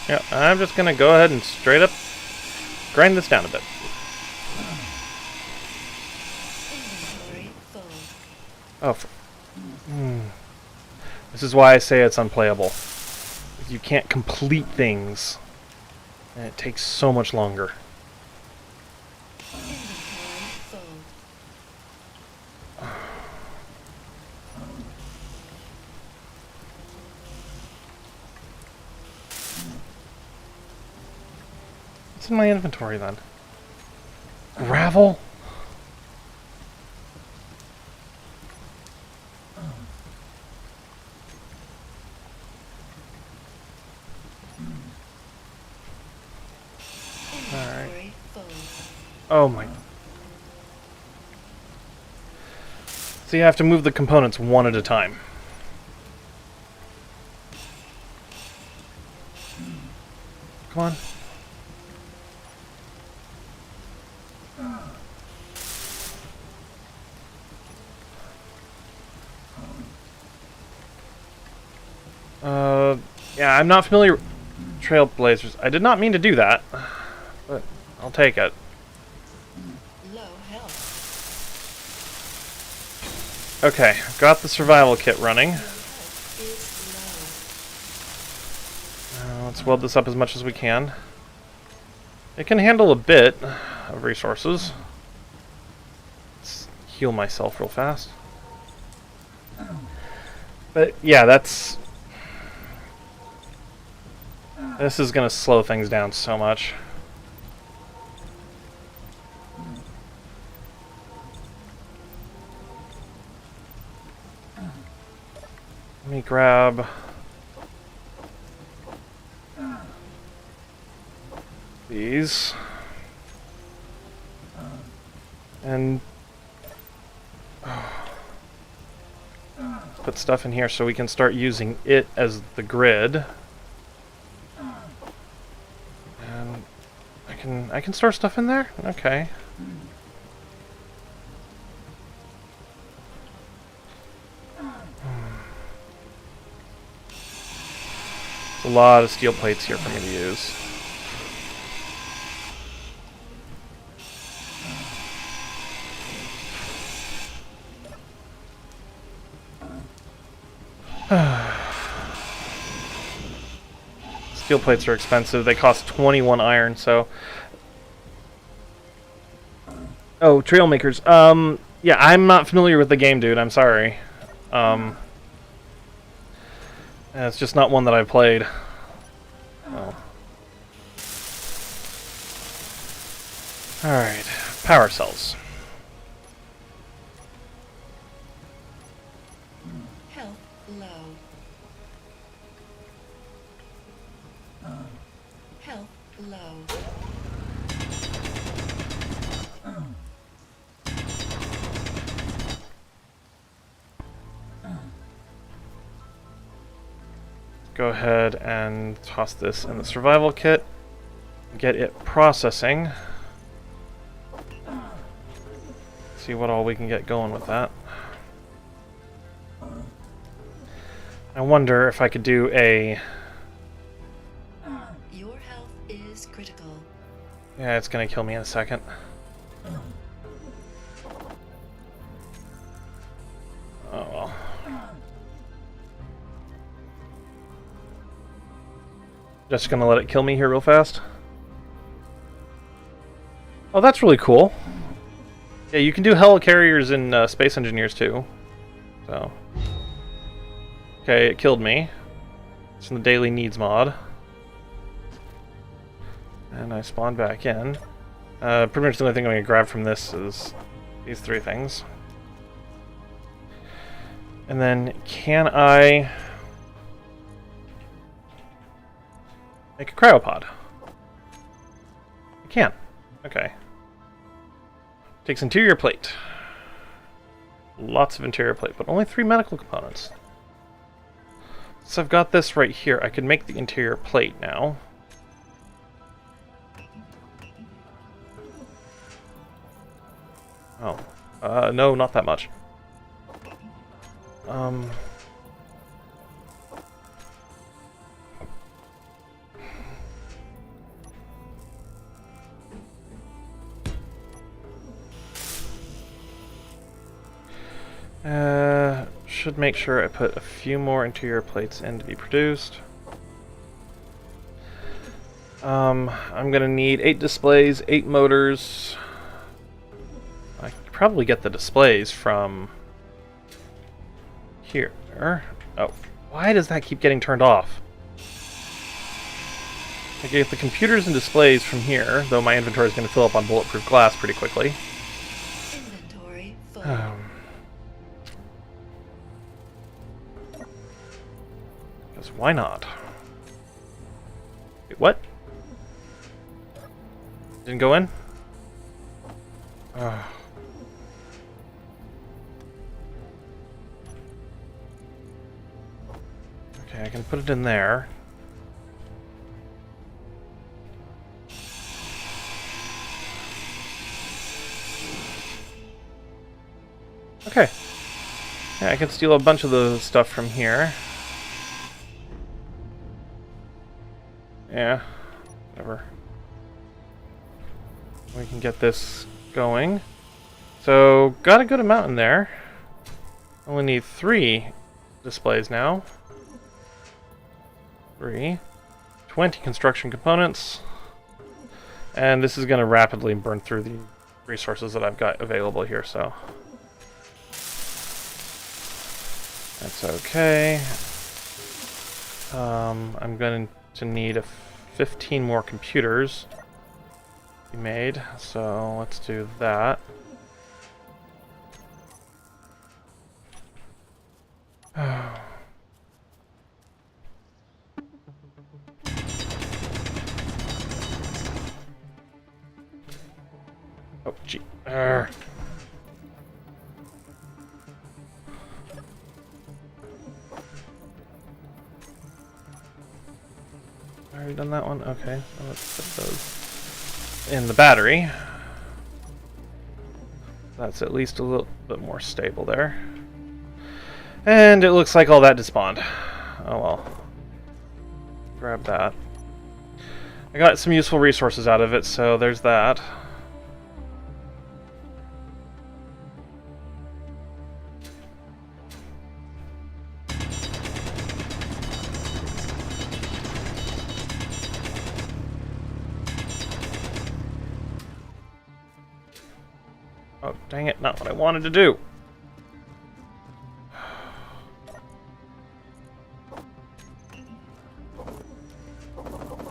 Yeah, I'm just going to go ahead and straight up grind this down a bit. Inventory full. Oh, This is why I say it's unplayable. You can't complete things, and it takes so much longer. Inventory full. What's in my inventory then? Gravel? Inventory full. Oh my. So you have to move the components one at a time. Come on. Yeah, I'm not familiar with Trailblazers. I did not mean to do that, but I'll take it. Low health. Okay, got the survival kit running. Your health is low. Let's weld this up as much as we can. It can handle a bit of resources. Let's heal myself real fast. But yeah, this is going to slow things down so much. Let me grab these and put stuff in here so we can start using it as the grid. And I can store stuff in there? Okay. A lot of steel plates here for me to use. Steel plates are expensive. They cost 21 iron, so... Oh, Trailmakers. Yeah, I'm not familiar with the game, dude. I'm sorry. It's just not one that I've played. Oh. Alright. Power cells. Health low. Health low. Go ahead and toss this in the survival kit. Get it processing. See what all we can get going with that. I wonder if I could do a... Your health is critical. Yeah, it's gonna kill me in a second. Oh well. Just gonna let it kill me here real fast. Oh, that's really cool. Yeah, you can do helicarriers in Space Engineers too. So. Okay, it killed me. It's in the Daily Needs mod. And I spawned back in. Pretty much the only thing I'm going to grab from this is these 3 things. And then can I make a cryopod? I can. Okay. Takes interior plate. Lots of interior plate, but only 3 medical components. So I've got this right here. I could make the interior plate now. Oh. No, not that much. Should make sure I put a few more interior plates in to be produced. I'm gonna need 8 displays, 8 motors. I could probably get the displays from here. Oh, why does that keep getting turned off? I get the computers and displays from here, though my inventory is going to fill up on bulletproof glass pretty quickly. Inventory full. Because why not? Wait, what? Didn't go in? Okay, I can put it in there. Okay. Yeah, I can steal a bunch of the stuff from here. Yeah, whatever. We can get this going. So, got a good amount in there. Only need 3 displays now. 3. 20 construction components. And this is going to rapidly burn through the resources that I've got available here, so... that's okay. I'm going to need 15 more computers to be made, so let's do that. Oh, gee. Already done that one? Okay, so let's put those in the battery. That's at least a little bit more stable there. And it looks like all that despawned. Oh well. Grab that. I got some useful resources out of it, so there's that. Oh, dang it, not what I wanted to do.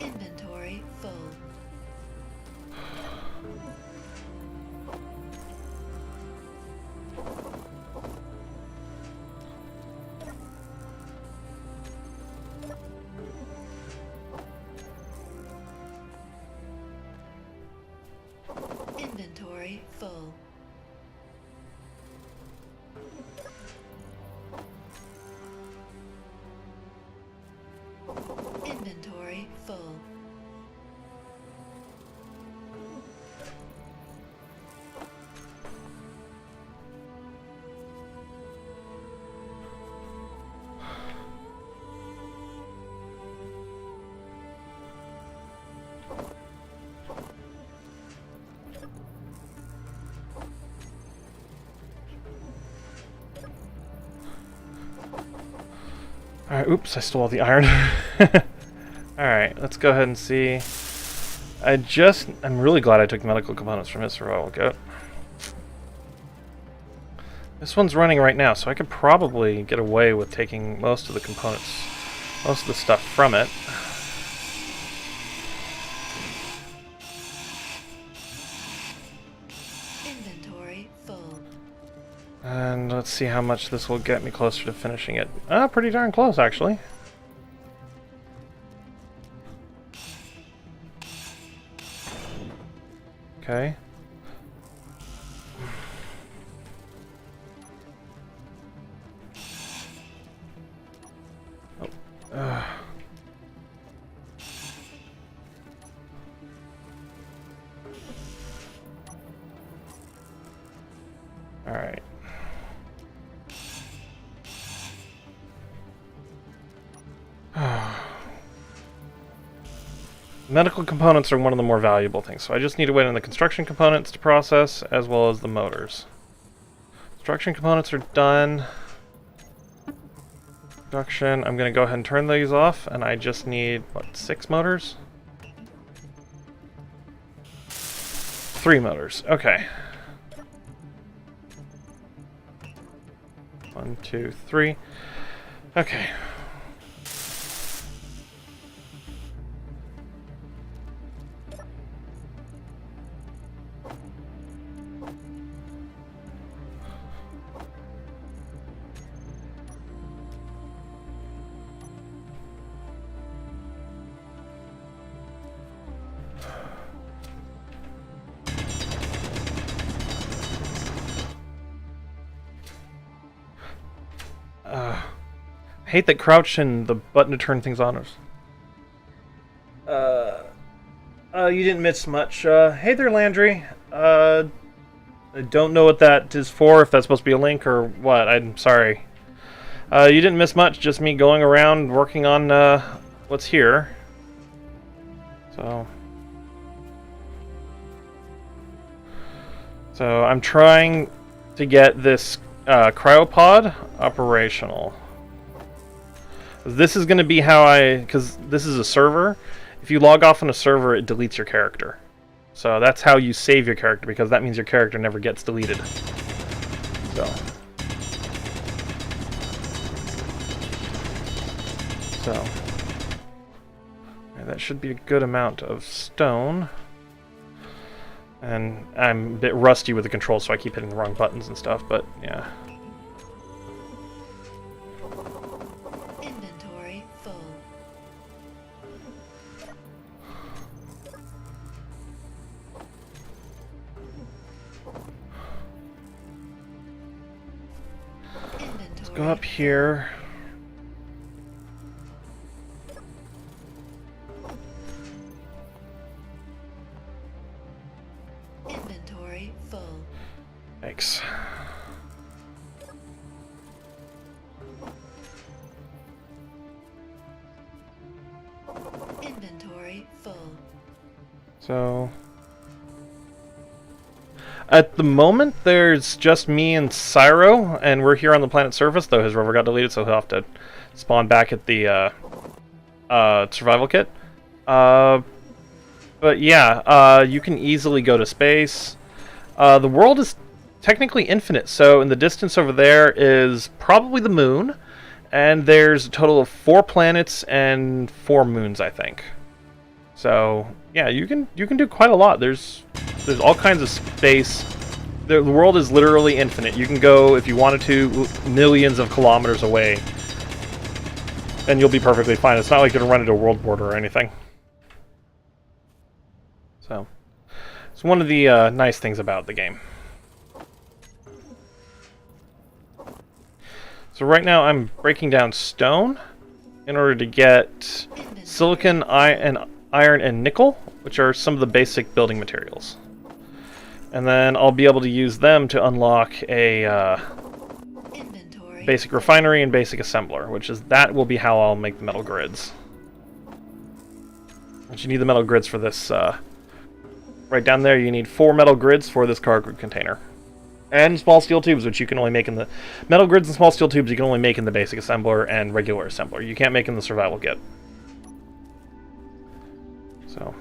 Inventory full. Inventory full. Inventory full. Alright, oops, I stole all the iron. Alright, let's go ahead and see. I'm really glad I took medical components from his survival kit. This one's running right now, so I could probably get away with taking most of the components, most of the stuff from it. Inventory Inventory full. And let's see how much this will get me closer to finishing it. Pretty darn close, actually. Okay. Oh. All right. Medical components are one of the more valuable things, so I just need to wait on the construction components to process, as well as the motors. Construction components are done. Production, I'm going to go ahead and turn these off, and I just need, what, 6 motors? 3 motors, okay. 1, 2, 3. Okay. I hate that crouch and the button to turn things on is... you didn't miss much. Hey there, Landry. I don't know what that is for, if that's supposed to be a link or what. I'm sorry. You didn't miss much, just me going around working on what's here. So I'm trying to get this cryopod operational. This is going to be how because this is a server. If you log off on a server, it deletes your character. So that's how you save your character, because that means your character never gets deleted. So yeah, that should be a good amount of stone. And I'm a bit rusty with the controls, so I keep hitting the wrong buttons and stuff, but yeah. Inventory full. Let's go up here. Inventory full. Thanks. Inventory full. So at the moment, there's just me and Cyro, and we're here on the planet's surface, though his rover got deleted, so he'll have to spawn back at the survival kit. But yeah, you can easily go to space. The world is technically infinite, so in the distance over there is probably the moon, and there's a total of 4 planets and 4 moons, I think. So yeah, you can do quite a lot. There's all kinds of space. The world is literally infinite. You can go, if you wanted to, millions of kilometers away, and you'll be perfectly fine. It's not like you're gonna run into a world border or anything. So it's one of the nice things about the game. So right now I'm breaking down stone in order to get silicon, iron, and nickel, which are some of the basic building materials. And then I'll be able to use them to unlock a basic refinery and basic assembler, that will be how I'll make the metal grids. But you need the metal grids for this. Right down there, you need 4 metal grids for this cargo container. And small steel tubes, which you can only make in the... Metal grids and small steel tubes you can only make in the basic assembler and regular assembler. You can't make in the survival kit. So...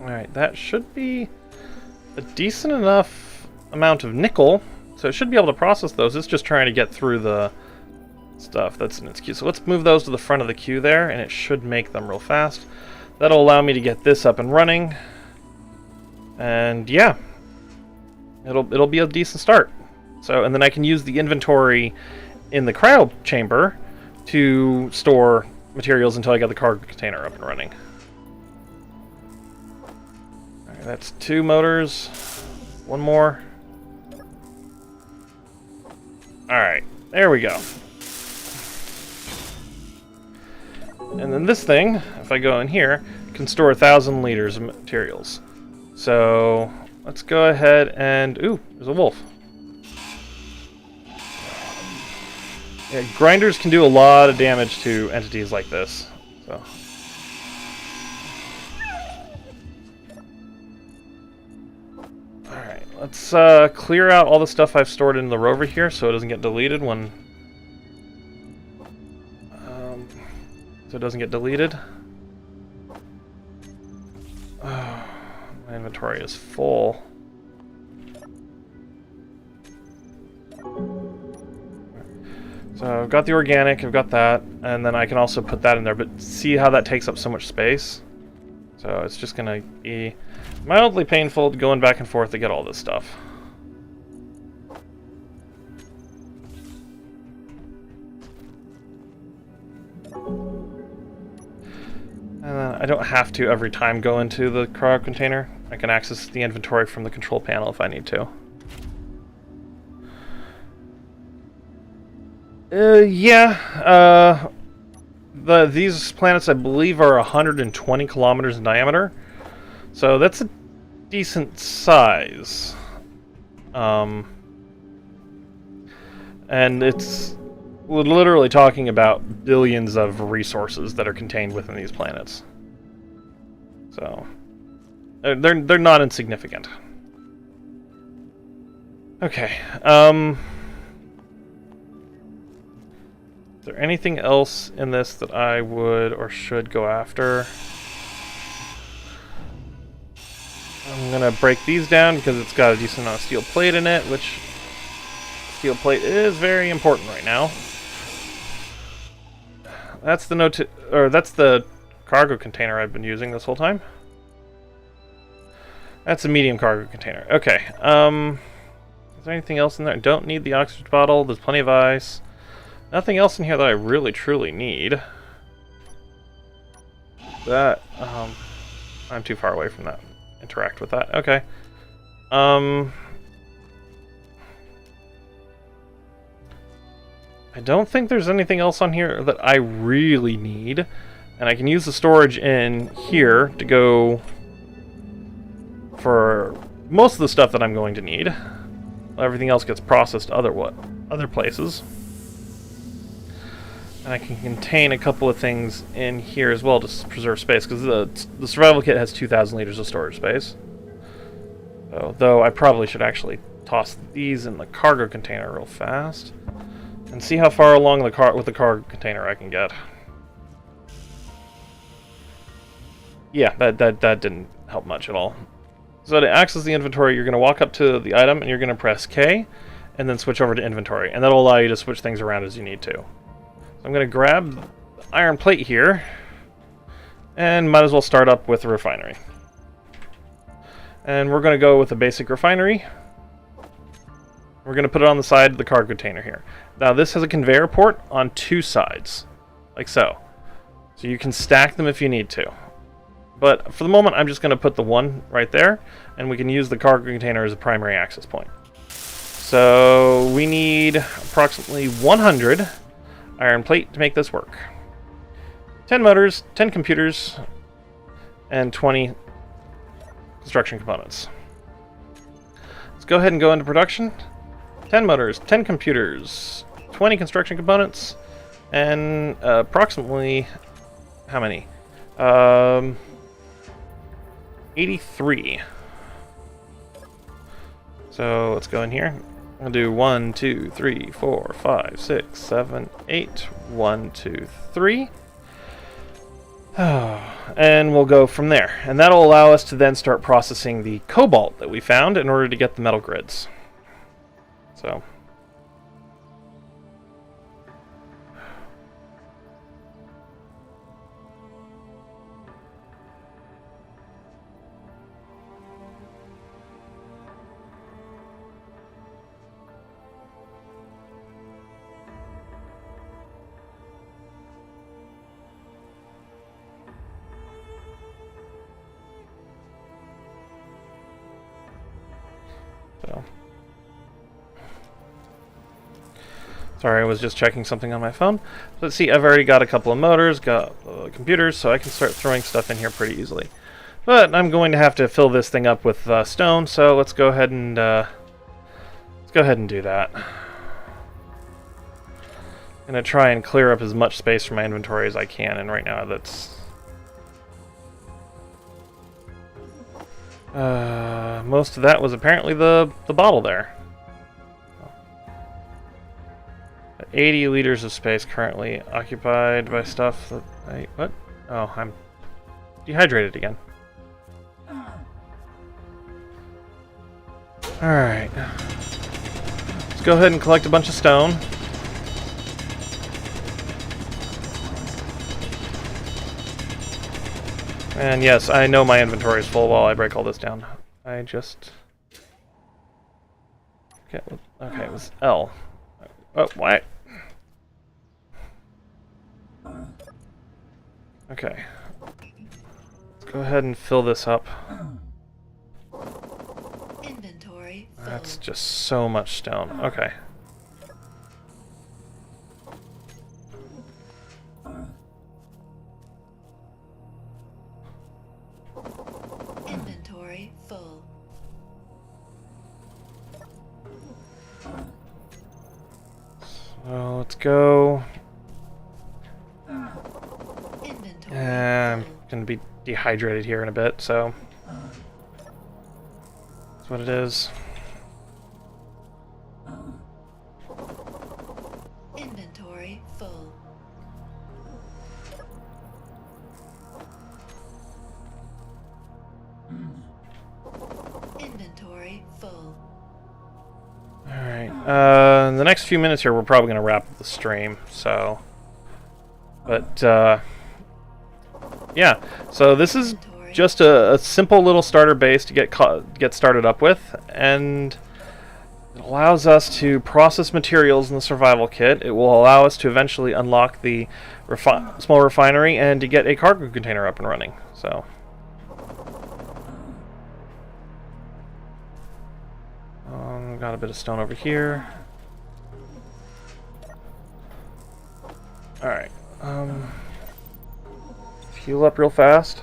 Alright, that should be a decent enough amount of nickel, so it should be able to process those. It's just trying to get through the stuff that's in its queue. So let's move those to the front of the queue there, and it should make them real fast. That'll allow me to get this up and running. And yeah, it'll be a decent start. So, and then I can use the inventory in the cryo chamber to store materials until I get the cargo container up and running. Alright, that's 2 motors. 1 more. Alright, there we go. And then this thing, if I go in here, can store 1,000 liters of materials. So let's go ahead and... Ooh, there's a wolf. Yeah, grinders can do a lot of damage to entities like this. So. Alright, let's clear out all the stuff I've stored in the rover here so it doesn't get deleted when... so it doesn't get deleted. Oh, my inventory is full. So I've got the organic, I've got that, and then I can also put that in there, but see how that takes up so much space? So it's just going to be mildly painful going back and forth to get all this stuff. And I don't have to every time go into the cryo container. I can access the inventory from the control panel if I need to. Yeah. These planets, I believe, are 120 kilometers in diameter. So that's a decent size. And it's... we're literally talking about billions of resources that are contained within these planets. So they're not insignificant. Okay. Is there anything else in this that I would or should go after? I'm gonna break these down because it's got a decent amount of steel plate in it, which steel plate is very important right now. That's the that's the cargo container I've been using this whole time. That's a medium cargo container. Okay. Is there anything else in there? I don't need the oxygen bottle. There's plenty of ice. Nothing else in here that I really truly need. That I'm too far away from that. Interact with that. Okay. I don't think there's anything else on here that I really need. And I can use the storage in here to go for most of the stuff that I'm going to need. Everything else gets processed other places. And I can contain a couple of things in here as well to preserve space, because the survival kit has 2,000 liters of storage space. So, though I probably should actually toss these in the cargo container real fast. And see how far along with the cargo container I can get. Yeah, that didn't help much at all. So to access the inventory, you're going to walk up to the item and you're going to press K, and then switch over to inventory. And that'll allow you to switch things around as you need to. So I'm going to grab the iron plate here, and might as well start up with the refinery. And we're going to go with a basic refinery. We're going to put it on the side of the cargo container here. Now this has a conveyor port on 2 sides, like so. So you can stack them if you need to. But for the moment, I'm just going to put the one right there, and we can use the cargo container as a primary access point. So we need approximately 100 iron plate to make this work. 10 motors, 10 computers, and 20 construction components. Let's go ahead and go into production. 10 motors, 10 computers, 20 construction components, and approximately, how many? 83. So let's go in here. I'll do 1, 2, 3, 4, 5, 6, 7, 8. 1, 2, 3. And we'll go from there. And that'll allow us to then start processing the cobalt that we found in order to get the metal grids. So So, sorry, I was just checking something on my phone. Let's see, I've already got a couple of motors, got computers, so I can start throwing stuff in here pretty easily. But I'm going to have to fill this thing up with stone, so let's go ahead and do that. I'm gonna try and clear up as much space from my inventory as I can, and right now that's most of that was apparently the bottle there. 80 liters of space currently occupied by stuff that what? Oh, I'm dehydrated again. Alright. Let's go ahead and collect a bunch of stone. And yes, I know my inventory is full while I break all this down. I just... Okay, it was L. Oh, why? Okay. Let's go ahead and fill this up. Inventory full. That's just so much stone. Okay. Inventory full. So let's go. Inventory I'm full. gonna be dehydrated here in a bit, so that's what it is. Inventory full. Inventory full. Alright, in the next few minutes here we're probably gonna wrap up the stream, so... But, yeah, so this is just a simple little starter base to get started up with, and it allows us to process materials in the survival kit. It will allow us to eventually unlock the small refinery and to get a cargo container up and running. So, got a bit of stone over here. All right, heal up real fast.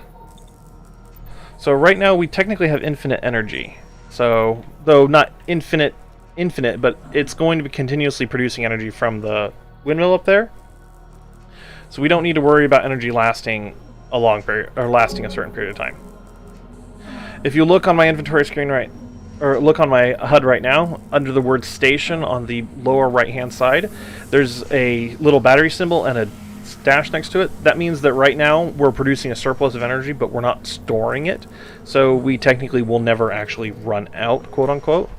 So right now we technically have infinite energy. So, though not infinite, but it's going to be continuously producing energy from the windmill up there. So we don't need to worry about energy lasting a long period, or lasting a certain period of time. If you look on my inventory screen look on my HUD right now, under the word station on the lower right hand side, there's a little battery symbol and a dash next to it. That means that right now we're producing a surplus of energy, but we're not storing it. So we technically will never actually run out, quote unquote,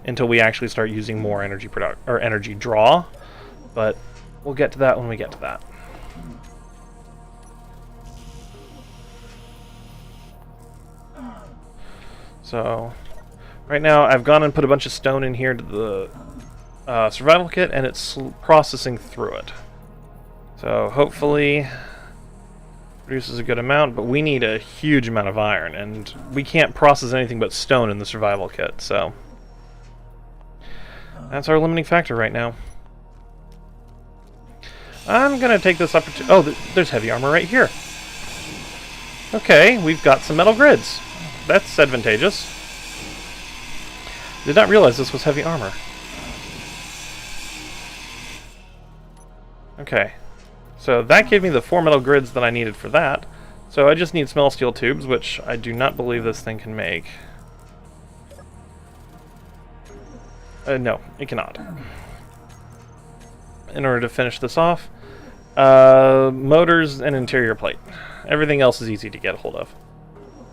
until we actually start using more energy energy draw. But we'll get to that when we get to that. So right now I've gone and put a bunch of stone in here to the survival kit, and it's processing through it. So hopefully produces a good amount, but we need a huge amount of iron, and we can't process anything but stone in the survival kit, so that's our limiting factor right now. I'm gonna take this opportunity. Oh, there's heavy armor right here. Okay, we've got some metal grids. That's advantageous. Did not realize this was heavy armor. Okay. So that gave me the 4 metal grids that I needed for that. So I just need small steel tubes, which I do not believe this thing can make. No, it cannot. In order to finish this off, motors and interior plate. Everything else is easy to get a hold of.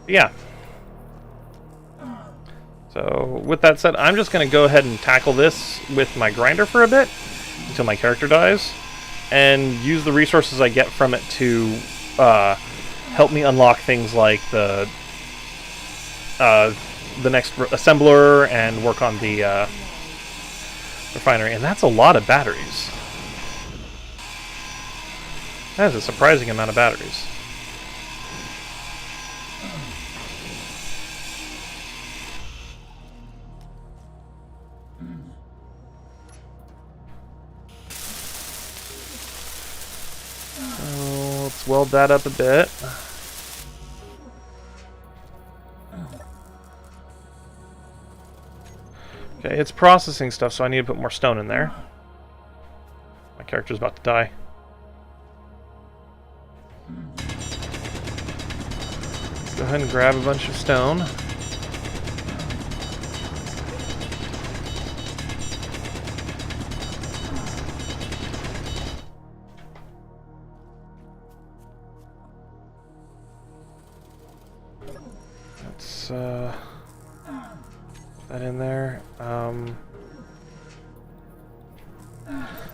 But yeah. So with that said, I'm just going to go ahead and tackle this with my grinder for a bit until my character dies, and use the resources I get from it to help me unlock things like the next assembler and work on the refinery. And that's a lot of batteries. That is a surprising amount of batteries. So let's weld that up a bit. Okay, it's processing stuff, so I need to put more stone in there. My character's about to die. Go ahead and grab a bunch of stone. Let's put that in there.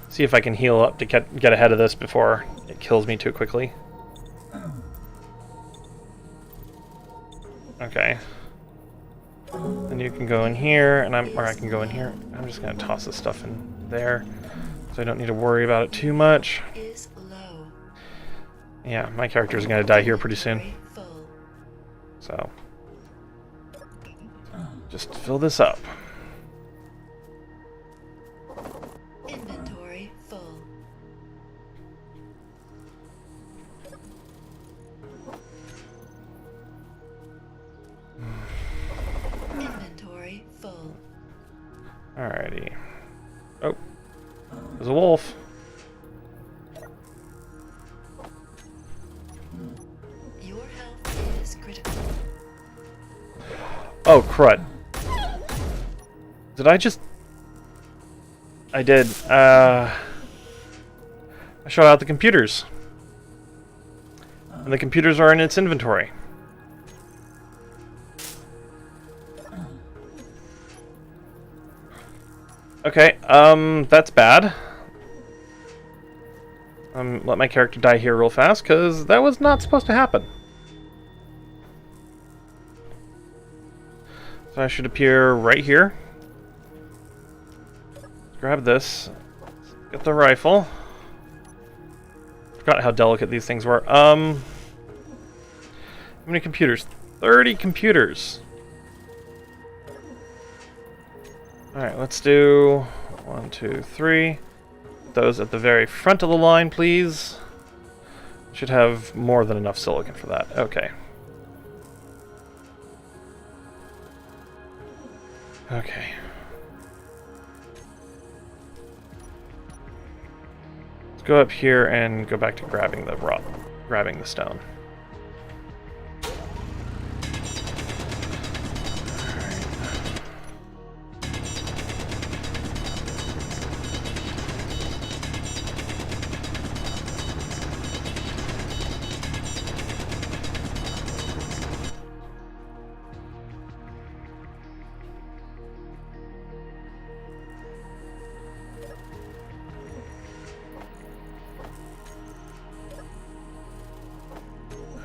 See if I can heal up to get ahead of this before it kills me too quickly. Okay. Then you can go in here, and I can go in here. I'm just gonna toss this stuff in there, so I don't need to worry about it too much. Is low. Yeah, my character's gonna die here pretty soon. Inventory full. So just fill this up. Inventory full. Inventory full. Alrighty. Oh, there's a wolf. Your health is critical. Oh, crud. Did I just... I did. I shut out the computers. And the computers are in its inventory. Okay, that's bad. Let my character die here real fast, because that was not supposed to happen. So I should appear right here. Grab this. Get the rifle. Forgot how delicate these things were. How many computers? 30 computers. Alright, let's do 1, 2, 3. Those at the very front of the line, please. Should have more than enough silicon for that. Okay. Okay. Let's go up here and go back to grabbing the rock, grabbing the stone.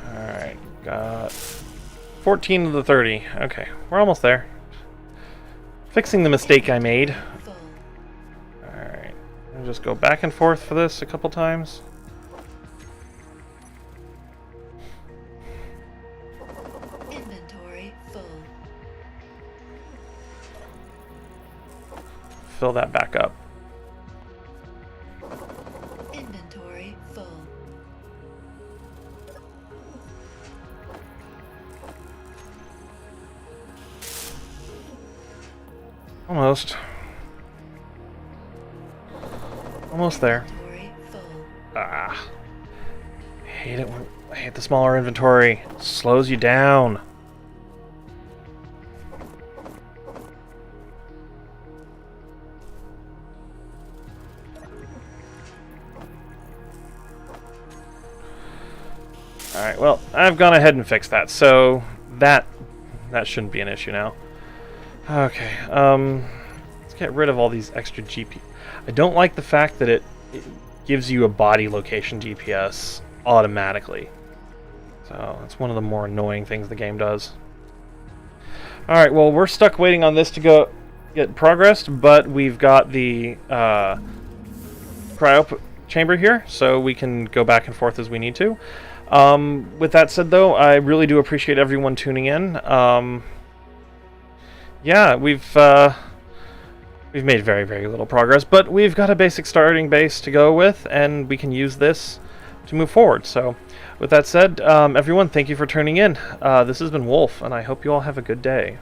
Alright, got 14 of the 30. Okay, we're almost there. Fixing the mistake I made. Full. Alright, I'll just go back and forth for this a couple times. Inventory full. Fill that back up. Inventory full. Almost. Almost there. Inventory full. Ah. I hate the smaller inventory. It slows you down. Alright, well, I've gone ahead and fixed that, so that shouldn't be an issue now. Okay, let's get rid of all these extra GP. I don't like the fact that it gives you a body location GPS automatically. So, that's one of the more annoying things the game does. Alright, well, we're stuck waiting on this to go get progressed, but we've got the cryo chamber here, so we can go back and forth as we need to. With that said, though, I really do appreciate everyone tuning in. Yeah, we've made very, very little progress, but we've got a basic starting base to go with, and we can use this move forward. So, with that said, everyone, thank you for tuning in. This has been Wolf, and I hope you all have a good day.